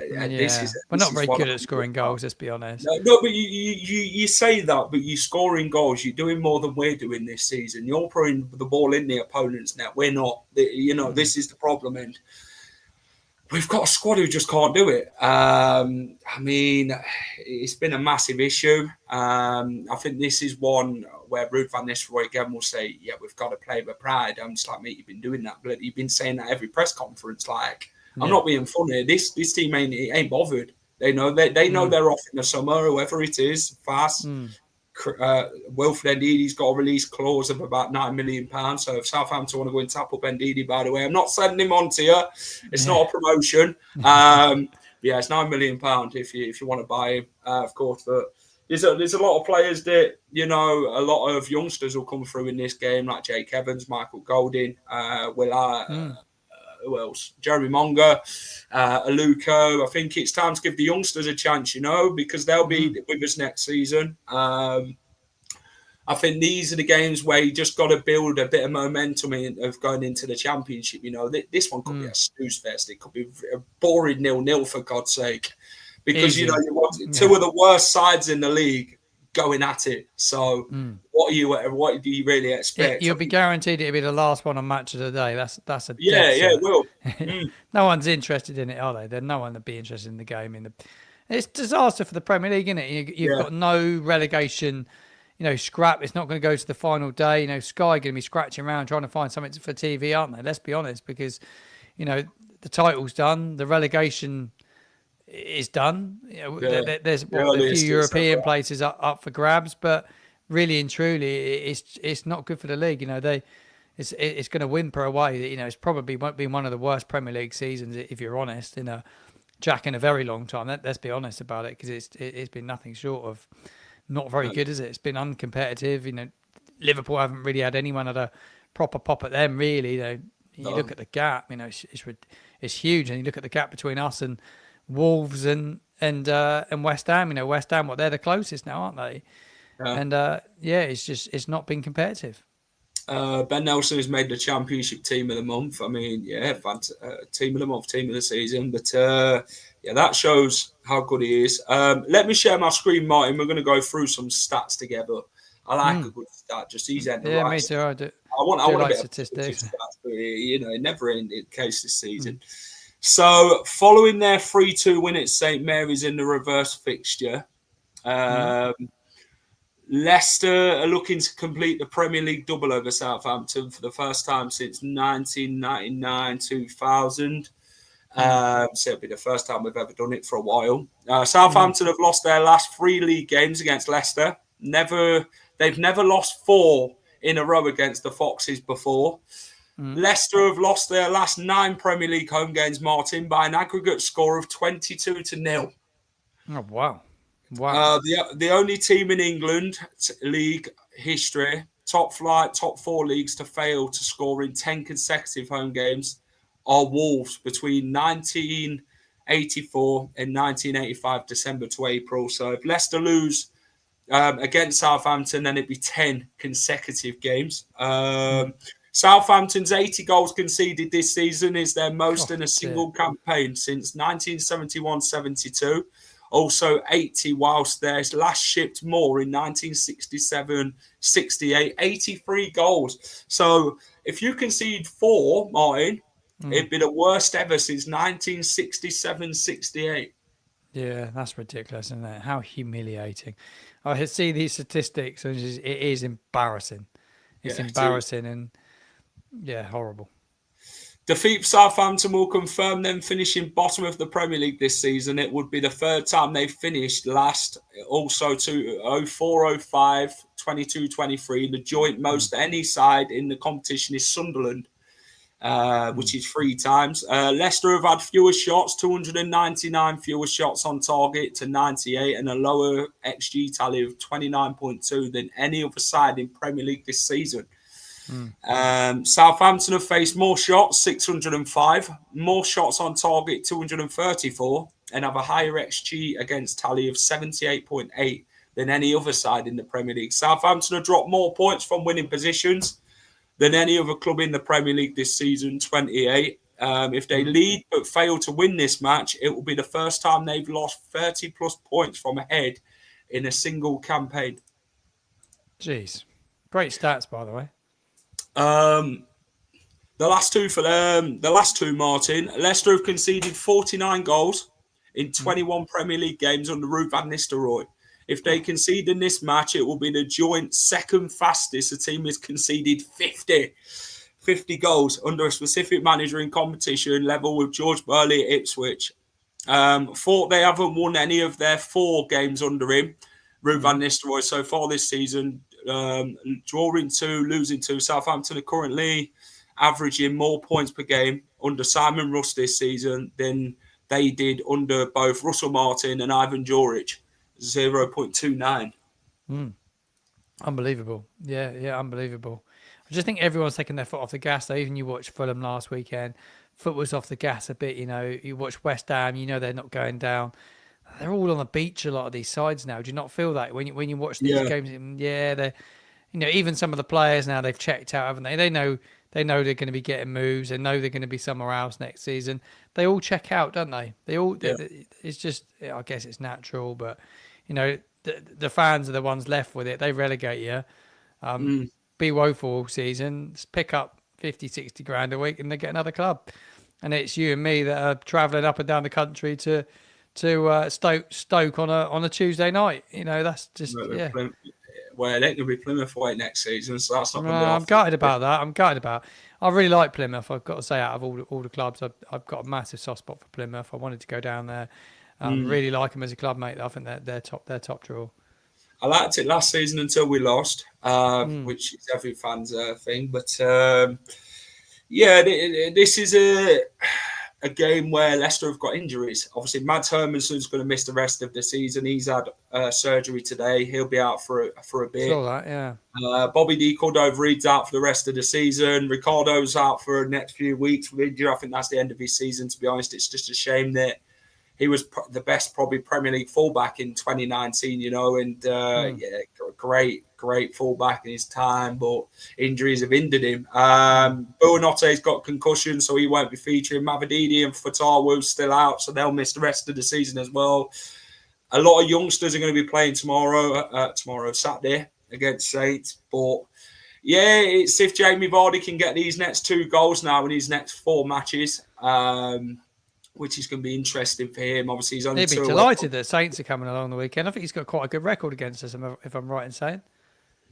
We're not very good at scoring goals, let's be honest. No, but you say that, but you're scoring goals. You're doing more than we're doing this season. You're putting the ball in the opponent's net. We're not. This is the problem, and we've got a squad who just can't do it. I mean, it's been a massive issue. I think this is one where Ruud van Nistelrooy again will say, "Yeah, we've got to play with pride." I'm just like, mate, you've been doing that, but you've been saying that every press conference. Like, I'm not being funny. This team ain't bothered. They know they're off in the summer. Whoever it is, fast. Wilfred Ndidi's got a release clause of about £9 million. So if Southampton want to go and tap up Ndidi, by the way, I'm not sending him on to you. It's not a promotion. yeah, it's £9 million if you want to buy him, of course. But there's a lot of players that, a lot of youngsters will come through in this game, like Jake Evans, Michael Golding, who else? Jeremy Monger, Aluko. I think it's time to give the youngsters a chance, because they'll be with us next season. I think these are the games where you just got to build a bit of momentum of going into the championship. This one could be a snooze fest. It could be a boring 0-0 for God's sake, because you want two of the worst sides in the league going at it. So what do you really expect? You'll be guaranteed it'll be the last one on Match of the Day. That's a it will. No one's interested in it, are they? There's no one that'd be interested in the game. It's disaster for the Premier League, isn't it? You've got no relegation. Scrap. It's not going to go to the final day. Sky going to be scratching around trying to find something for TV, aren't they? Let's be honest, because the title's done, the relegation is done. There's a few European places up for grabs, but really and truly, it's not good for the league. It's going to whimper away. It's probably won't be one of the worst Premier League seasons, if you're honest, in a very long time. Let's be honest about it, because it's been nothing short of not very good, is it? It's been uncompetitive. Liverpool haven't really had anyone at a proper pop at them, really. You look at the gap. It's huge, and you look at the gap between us and Wolves and West Ham. West Ham, they're the closest now, aren't they? And it's not been competitive. Ben Nelson has made the Championship Team of the Month. I mean, Team of the Month, Team of the Season. But that shows how good he is. Let me share my screen, Martin. We're going to go through some stats together. I like a good stat. Just he's in the right. Yeah, me too. I want like a bit statistics. Of stats, but it never in the case this season. So, following their 3-2 win at St Mary's in the reverse fixture, Leicester are looking to complete the Premier League double over Southampton for the first time since 1999-2000. So it'll be the first time we've ever done it for a while. Southampton have lost their last 3 league games against Leicester. They've never lost 4 in a row against the Foxes before. Leicester have lost their last 9 Premier League home games, Martin, by an aggregate score of 22-0. Oh, wow. Wow. The only team in England league history, top 4 leagues to fail to score in 10 consecutive home games are Wolves between 1984 and 1985, December to April. So if Leicester lose against Southampton, then it'd be 10 consecutive games. Southampton's 80 goals conceded this season is their most in a single campaign since 1971-72. Also 80 whilst theirs last shipped more in 1967-68, 83 goals. So if you concede 4, Martin, it'd be the worst ever since 1967-68. Yeah, that's ridiculous, isn't it? How humiliating. I see these statistics, and it is embarrassing. It's embarrassing and, horrible. Defeat Southampton will confirm them finishing bottom of the Premier League this season. It would be the 3rd time they've finished last. Also to 04-05, 22-23. The joint most any side in the competition is Sunderland, which is 3 times. Leicester have had fewer shots, 299 fewer shots on target to 98, and a lower XG tally of 29.2 than any other side in Premier League this season. Southampton have faced more shots, 605, more shots on target, 234, and have a higher XG against tally of 78.8 than any other side in the Premier League. Southampton have dropped more points from winning positions than any other club in the Premier League this season, 28. If they lead but fail to win this match, it will be the first time they've lost 30 plus points from ahead in a single campaign. Jeez. Great stats, by the way. The last two, Martin. Leicester have conceded 49 goals in 21 Premier League games under Ruud van Nistelrooy. If they concede in this match, it will be the joint second fastest the team has conceded 50 goals under a specific manager in competition, level with George Burley at Ipswich. They haven't won any of their 4 games under him, Ruud van Nistelrooy, so far this season. Drawing 2, losing 2. Southampton are currently averaging more points per game under Simon Russ this season than they did under both Russell Martin and Ivan Juric, 0.29. Unbelievable. Yeah, unbelievable. I just think everyone's taking their foot off the gas, though. Even you watched Fulham last weekend, foot was off the gas a bit. You watch West Ham, they're not going down. They're all on the beach, a lot of these sides now. Do you not feel that when you watch these games? Yeah, they're, even some of the players now, they've checked out, haven't they? They know they're going to be getting moves. They know they're going to be somewhere else next season. They all check out, don't they? It's just, I guess it's natural, but the fans are the ones left with it. They relegate you. Be woeful all season, pick up 50, 60 grand a week, and they get another club. And it's you and me that are travelling up and down the country to Stoke on a Tuesday night. That's just Well, they could be Plymouth away next season, so that's not going to be. I'm gutted about that. I really like Plymouth. I've got to say, out of all the clubs, I've got a massive soft spot for Plymouth. I wanted to go down there. Really like them as a club, mate. I think they're top draw. I liked it last season until we lost, which is every fan's thing. But this is a game where Leicester have got injuries. Obviously, Mads Hermansen's going to miss the rest of the season. He's had surgery today. He'll be out for a bit. Saw that, yeah. Bobby D. Cordova-Reid's out for the rest of the season. Ricardo's out for the next few weeks with injury. I think that's the end of his season, to be honest. It's just a shame that he was the best, probably, Premier League fullback in 2019, and great fullback in his time, but injuries have hindered him. Buonotte's got concussion, so he won't be featuring. Mavididi and Fatawa's still out, so they'll miss the rest of the season as well. A lot of youngsters are going to be playing Saturday, against Saints, but it's if Jamie Vardy can get these next 2 goals now in his next 4 matches, which is going to be interesting for him. Obviously, he's only He'd be delighted that Saints are coming along the weekend. I think he's got quite a good record against us, if I'm right in saying.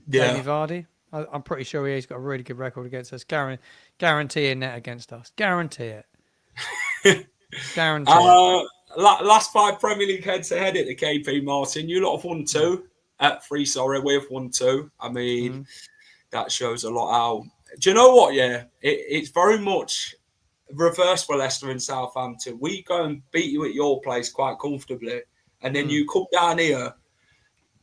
Jamie Vardy. I'm pretty sure he's got a really good record against us. Guaranteeing that against us. Guarantee it. Guarantee it. Last 5 Premier League head-to-head at the KP, Martin. You lot have won 2. We've won 2. I mean, that shows a lot how... Do you know what, it's very much... reverse for Leicester and Southampton. We go and beat you at your place quite comfortably, and then you come down here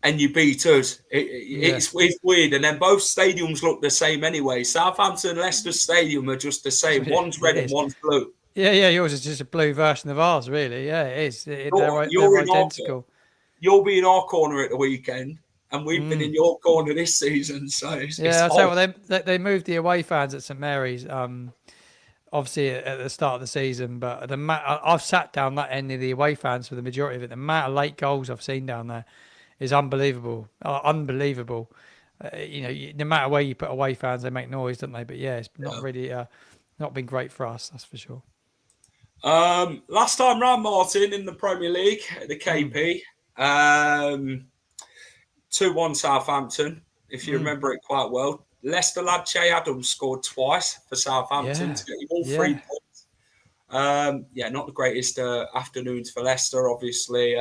and you beat us. It's weird, and then both stadiums look the same anyway. Southampton and Leicester Stadium are just the same. One's red and one's blue. Yeah, yours is just a blue version of ours, really. Yeah, it is. They're identical. You'll be in our corner at the weekend, and we've been in your corner this season. So I'll tell you what, they moved the away fans at St Mary's. Obviously at the start of the season, but I've sat down that end of the away fans for the majority of it. The amount of late goals I've seen down there is unbelievable. Unbelievable. No matter where you put away fans, they make noise, don't they? But it's not really not been great for us, that's for sure. Last time round, Martin, in the Premier League, the KP, 2-1 Southampton, if you remember it quite well. Leicester lad Che Adams scored twice for Southampton to get all 3 points. Not the greatest afternoons for Leicester, obviously.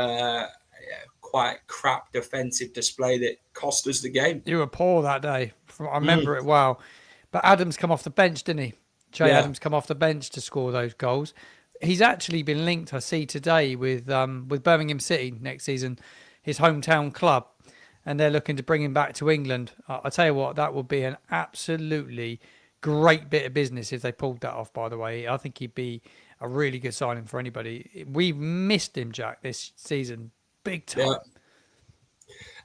Quite crap defensive display that cost us the game. You were poor that day. I remember it well. But Adams come off the bench, didn't he? Che Adams come off the bench to score those goals. He's actually been linked, I see today, with Birmingham City next season, his hometown club. And they're looking to bring him back to England. I tell you what, that would be an absolutely great bit of business if they pulled that off, by the way. I think he'd be a really good signing for anybody. We've missed him, Jack, this season. Big time.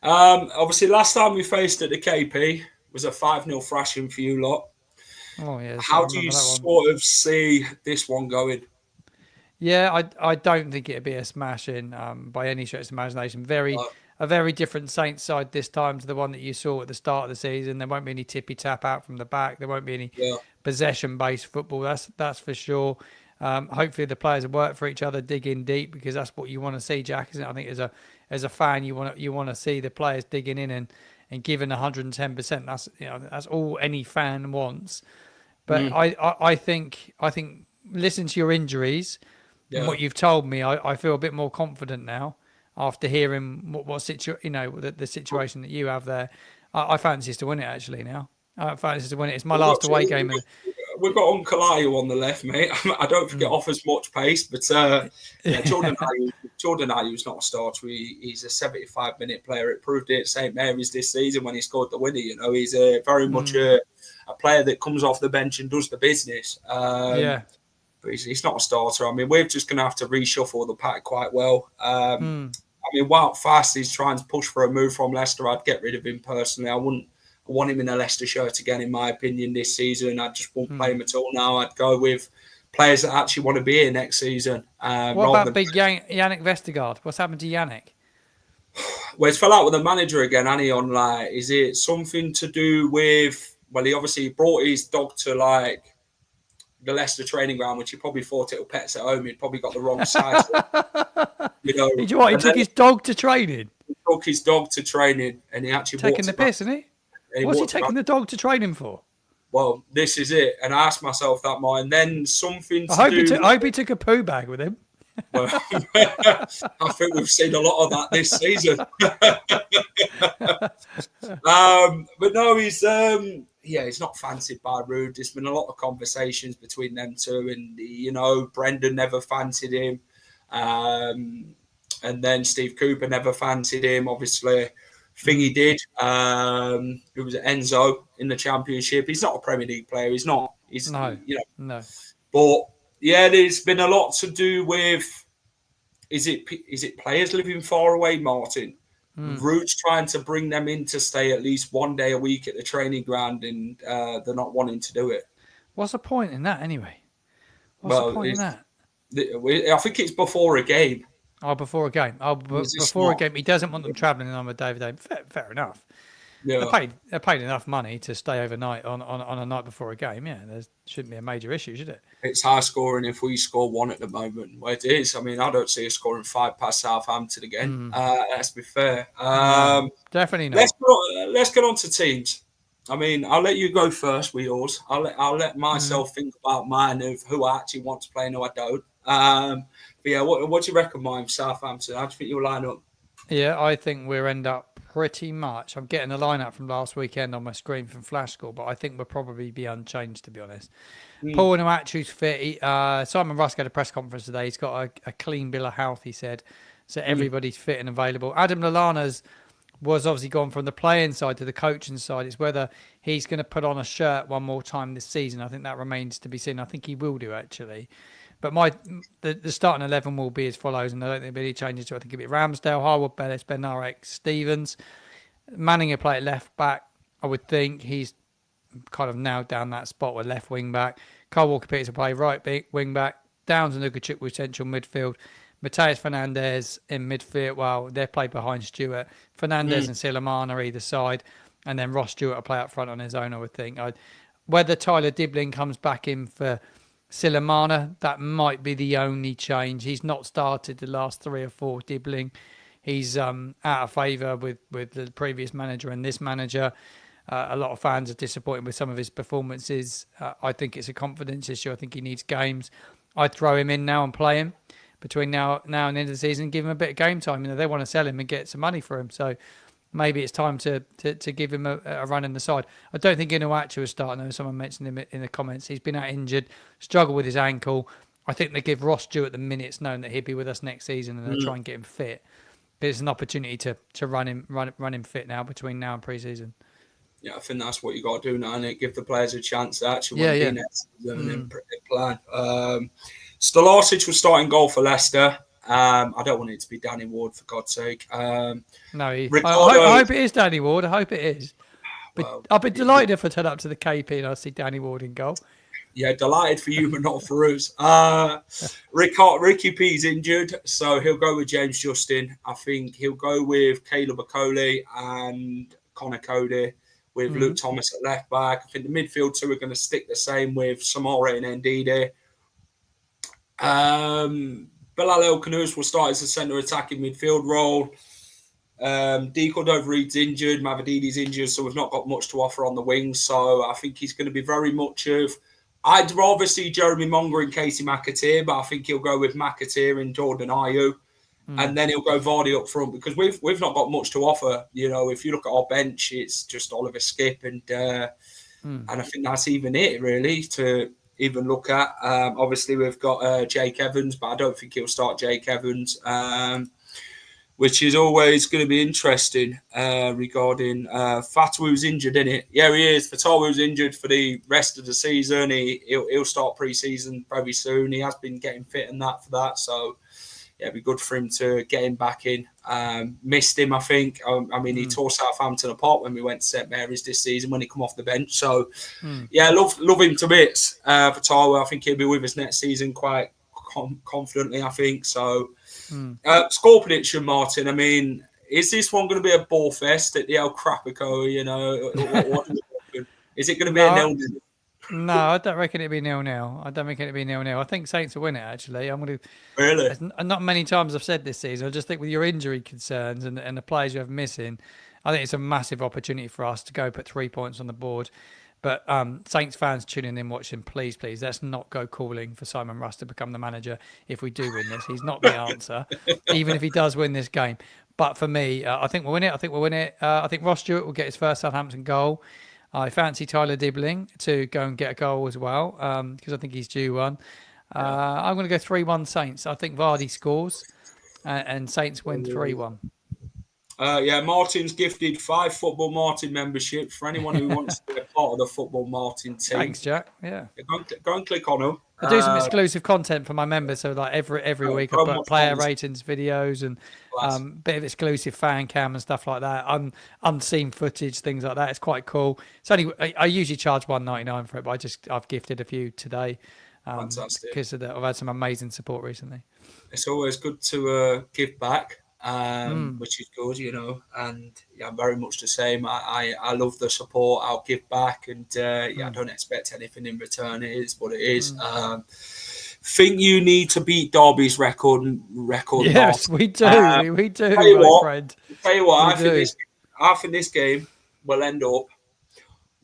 Obviously, last time we faced at the KP was a 5-0 thrashing for you lot. Oh, yeah. How do you sort of see this one going? Yeah, I don't think it'd be a smashing by any stretch of imagination. A very different Saints side this time to the one that you saw at the start of the season. There won't be any tippy-tap out from the back. There won't be any possession-based football. That's for sure. Hopefully the players will work for each other, dig in deep, because that's what you want to see, Jack, isn't it? I think as a fan, you want to see the players digging in and giving 110%. That's all any fan wants. But I think listen to your injuries and what you've told me. I feel a bit more confident now. After hearing the situation that you have there, I fancy us to win it actually now. I fancy us to win it. It's my last away game. we've got Uncle Ayu on the left, mate. I don't think it offers much pace, but Jordan Ayew's not a starter. He's a 75-minute player. It proved it at St Mary's this season when he scored the winner. You know, he's very much a player that comes off the bench and does the business. But he's not a starter. I mean, we're just going to have to reshuffle the pack quite well. I mean, Wout Fast is trying to push for a move from Leicester. I'd get rid of him personally. I want him in a Leicester shirt again, in my opinion, this season. I just won't play him at all now. I'd go with players that actually want to be here next season. What about big Yannick Vestergaard? What's happened to Yannick? Well, he's fell out with the manager again, and is it something to do with, well, he obviously brought his dog to the Leicester training ground, which he probably thought it'll pets at home. He'd probably got the wrong size. You know, he took his dog to training? He took his dog to training, and he actually taking the piss, isn't he? What's he taking the dog to training for? Well, this is it. And I asked myself that more. And then something I hope he took a poo bag with him. Well, I think we've seen a lot of that this season. But no, he's not fancied by Rude. There's been a lot of conversations between them two. And, you know, Brendan never fancied him. And then Steve Cooper never fancied him, obviously. Thing he did. It was Enzo in the Championship. He's not a Premier League player. He's not. No. But yeah, there's been a lot to do with. Is it players living far away, Martin? Rude's trying to bring them in to stay at least one day a week at the training ground, and they're not wanting to do it. What's the point in that anyway? What's the point in that? I think it's before a game. Oh, before a game. Before a game. He doesn't want them travelling on a day. Fair enough. Yeah. They're paid enough money to stay overnight on a night before a game. Yeah, there shouldn't be a major issue, should it? It's high scoring if we score one at the moment. Well, it is. I mean, I don't see us scoring 5 past Southampton again. Let's be fair. Definitely not. Let's get on to teams. I mean, I'll let you go first with yours. I'll let myself think about mine of who I actually want to play and who I don't. But yeah, what do you reckon, mine, Southampton? How do you think you'll line up? Yeah, I think we'll end up pretty much. I'm getting a lineup from last weekend on my screen from Flash Score, but I think we'll probably be unchanged, to be honest. Paul Nuachu's fit. Simon Rusk had a press conference today. He's got a clean bill of health, he said. So everybody's fit and available. Adam Lallana's was obviously gone from the playing side to the coaching side. It's whether he's going to put on a shirt one more time this season. I think that remains to be seen. I think he will do, actually. But the starting 11 will be as follows, and I don't think there'll be any changes to it. I think it'll be Ramsdale, Harwood, Bellis, Benarek, Stevens. Manning will play at left back. I would think he's kind of nailed down that spot with left wing back. Kyle Walker-Peters will play right wing back. Downs and Ukachuk with central midfield. Mateus Fernandez in midfield. Well, they're played behind Stewart. Fernandez and Silamana either side. And then Ross Stewart will play up front on his own, I would think. Whether Tyler Dibling comes back in for Silamana, that might be the only change. He's not started the last 3 or 4. Dibling, he's out of favour with the previous manager and this manager. A lot of fans are disappointed with some of his performances. I think it's a confidence issue. I think he needs games. I'd throw him in now and play him between now and the end of the season. Give him a bit of game time. You know, they want to sell him and get some money for him. So maybe it's time to give him a run in the side. I don't think Inuachu will start. I know someone mentioned him in the comments. He's been out injured, struggled with his ankle. I think they give Ross Stewart the minutes, knowing that he'll be with us next season, and they'll try and get him fit. But it's an opportunity to run him fit now between now and pre-season. Yeah, I think that's what you got to do now, and give the players a chance to actually win the next season and plan. Stolasic will start in goal for Leicester. I don't want it to be Danny Ward, for God's sake. I hope it is Danny Ward. I hope it is. But I'll be delighted if I turn up to the KP and I see Danny Ward in goal. Yeah, delighted for you, but not for us. Ricky P's injured, so he'll go with James Justin. I think he'll go with Caleb Okoli and Connor Cody, with Luke Thomas at left back. I think the midfield two are going to stick the same with Samora and Ndidi. Bilal El Khanous will start as a centre attacking midfield role. D. Cordova-Reid's injured, Mavadidi's injured, so we've not got much to offer on the wings. So I think he's going to be very much of... I'd rather see Jeremy Monger and Casey McAteer, but I think he'll go with McAteer and Jordan Ayew. And then he'll go Vardy up front, because we've not got much to offer. You know, if you look at our bench, it's just Oliver Skip and And I think that's even it, really, to even look at. Obviously, we've got Jake Evans, but I don't think he'll start Jake Evans, which is always going to be interesting regarding Fatawu injured, isn't it? Yeah, he is. Fatawu injured for the rest of the season. He'll start pre-season very soon. He has been getting fit and that for that, so yeah, it'd be good for him to get him back in. Missed him, I think. I mean, he tore Southampton apart when we went to St Mary's this season when he come off the bench. So, yeah, love him to bits. Fatawu, I think he'll be with us next season quite confidently, I think. So, score prediction, Martin. I mean, is this one going to be a ball fest at the El Crapico? You know, what is it going to be a 0-0? No, I don't reckon it'd be 0-0. I don't think it'd be 0-0. I think Saints will win it, actually. I'm going to. Really? Not many times I've said this season. I just think with your injury concerns and the players you have missing, I think it's a massive opportunity for us to go put 3 points on the board. But Saints fans tuning in, watching, please, let's not go calling for Simon Russ to become the manager if we do win this. He's not the answer, even if he does win this game. But for me, I think we'll win it. I think Ross Stewart will get his first Southampton goal. I fancy Tyler Dibbling to go and get a goal as well because I think he's due one. I'm going to go 3-1 Saints. I think Vardy scores and Saints win 3-1. Martin's gifted 5 Football Martin memberships for anyone who wants to be a part of the Football Martin team. Thanks, Jack. Yeah. Go and click on them. I do some exclusive content for my members. So like every week I put player ratings videos and bit of exclusive fan cam and stuff like that. Unseen footage, things like that. It's quite cool. It's only I usually charge $1.99 for it, but I've gifted a few today. Fantastic. Because of that, I've had some amazing support recently. It's always good to give back. Which is good, you know, and I'm very much the same. I love the support. I'll give back, and I don't expect anything in return. It is what it is. Think you need to beat Derby's record. Yes, we do. We do, tell you my what, friend. Tell you what, I think this game will end up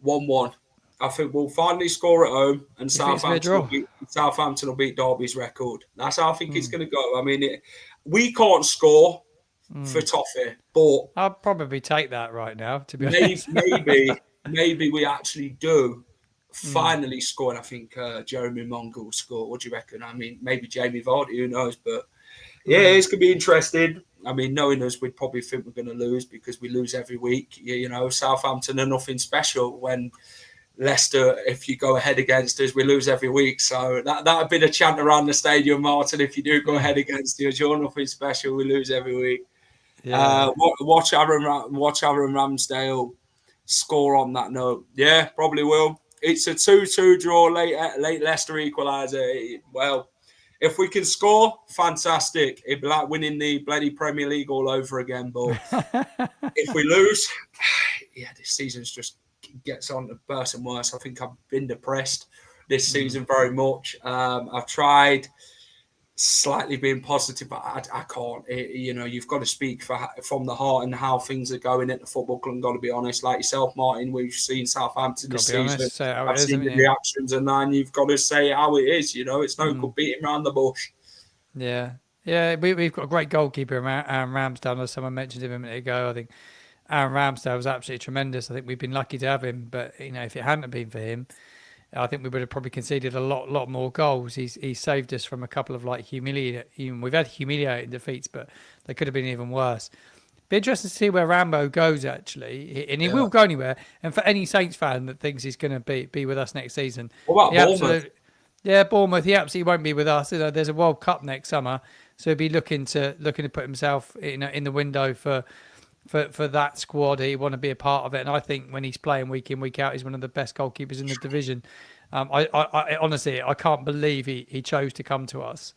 1-1. I think we'll finally score at home, and Southampton will beat Derby's record. That's how I think it's going to go. I mean, we can't score for toffee, but I'll probably take that right now. To be honest, maybe we actually do finally score. And I think Jeremy Mongo will score. What do you reckon? I mean, maybe Jamie Vardy. Who knows? But yeah, it's going to be interesting. I mean, knowing us, we'd probably think we're going to lose because we lose every week. You know, Southampton are nothing special when Leicester, if you go ahead against us, we lose every week. So that would be the chant around the stadium, Martin. If you do go ahead against us, you're nothing special. We lose every week. Yeah. Watch Aaron Ramsdale score on that note. Yeah, probably will. It's a 2-2 draw, late Leicester equaliser. Well, if we can score, fantastic. It'd be like winning the bloody Premier League all over again. But if we lose, this season's just gets on to worse and worse. I think I've been depressed this season very much. I've tried slightly being positive, but I can't. You've got to speak from the heart and how things are going at the football club. Got to be honest, like yourself, Martin. We've seen Southampton this season. I've seen the reactions, and then you've got to say how it is. You know, it's no good beating around the bush. Yeah. We've got a great goalkeeper, Aaron Ramsdale. As someone mentioned him a minute ago, I think Aaron Ramsdale was absolutely tremendous. I think we've been lucky to have him, but if it hadn't been for him, I think we would have probably conceded a lot more goals. He's saved us from a couple of humiliating. We've had humiliating defeats, but they could have been even worse. Be interesting to see where Rambo goes actually, and he will go anywhere. And for any Saints fan that thinks he's going to be with us next season, what about Bournemouth? Bournemouth. He absolutely won't be with us. There's a World Cup next summer, so he'll be looking to put himself in the window for that squad. He want to be a part of it, and I think when he's playing week in, week out, he's one of the best goalkeepers in the division. I honestly, I can't believe he chose to come to us.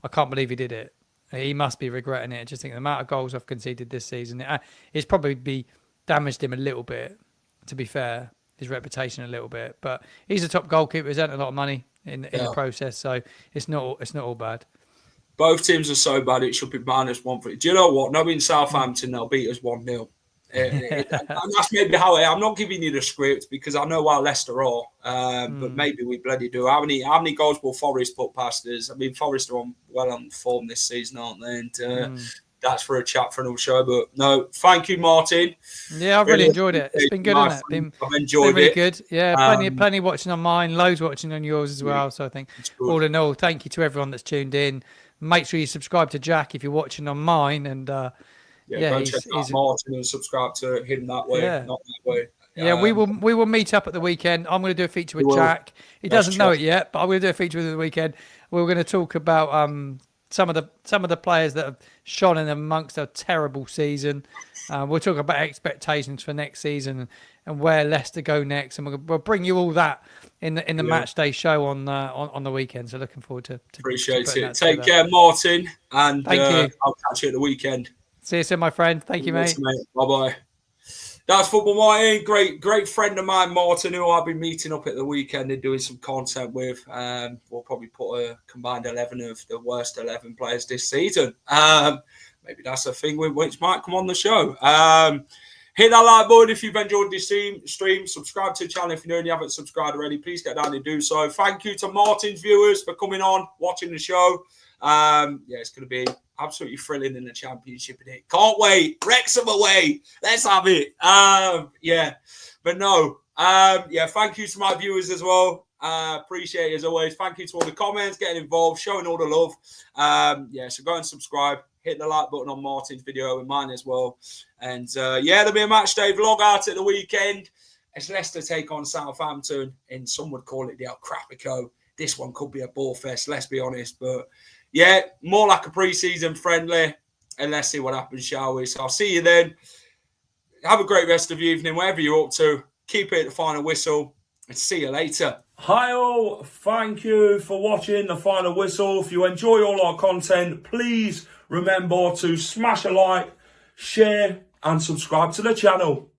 I can't believe he did it. He must be regretting it. I just think the amount of goals I've conceded this season, it's probably damaged him a little bit, to be fair, his reputation a little bit. But he's a top goalkeeper. He's earned a lot of money in the process, so it's not all bad. Both teams are so bad it should be -1. Do you know what? Knowing Southampton, they'll beat us 1-0. And that's maybe how I'm not giving you the script because I know how Leicester are, but maybe we bloody do. How many goals will Forest put past us? I mean, Forest are well on form this season, aren't they? And that's for a chat for another show. But no, thank you, Martin. Yeah, I've really enjoyed it. It's been good, hasn't it? I've enjoyed really it. Good. Yeah, plenty watching on mine, loads watching on yours as well. So I think all in all, thank you to everyone that's tuned in. Make sure you subscribe to Jack if you're watching on mine, and go and check out Martin and subscribe to him that way, not that way. Yeah, we will meet up at the weekend. I'm going to do a feature with Jack. He doesn't know it yet, but I'm going to do a feature with him at the weekend. We're going to talk about some of the players that have shone in amongst a terrible season. We'll talk about expectations for next season and where Leicester go next, and we'll bring you all that in the match day show on the weekend. So looking forward to appreciate it. Take care, Martin, and thank you. I'll catch you at the weekend. See you soon, my friend. Thank you, mate. Bye bye. That's Football Martin, great friend of mine, Martin, who I'll be meeting up at the weekend and doing some content with. We'll probably put a combined 11 of the worst 11 players this season. Maybe that's a thing which might come on the show. Hit that like button if you've enjoyed this stream. Subscribe to the channel if you're new and you haven't subscribed already. Please get down and do so. Thank you to Martin's viewers for coming on, watching the show. It's going to be absolutely thrilling in the Championship. Can't wait. Wrexham away. Let's have it. But no. Thank you to my viewers as well. Appreciate it as always. Thank you to all the comments, getting involved, showing all the love. So go and subscribe. Hit the like button on Martin's video and mine as well. And there'll be a match day vlog out at the weekend. It's Leicester take on Southampton, and some would call it the El Crapico. This one could be a ball fest, let's be honest. But more like a pre-season friendly. And let's see what happens, shall we? So I'll see you then. Have a great rest of the evening, wherever you're up to. Keep it at the final whistle. And see you later. Hi all. Thank you for watching the final whistle. If you enjoy all our content, please remember to smash a like, share, and subscribe to the channel.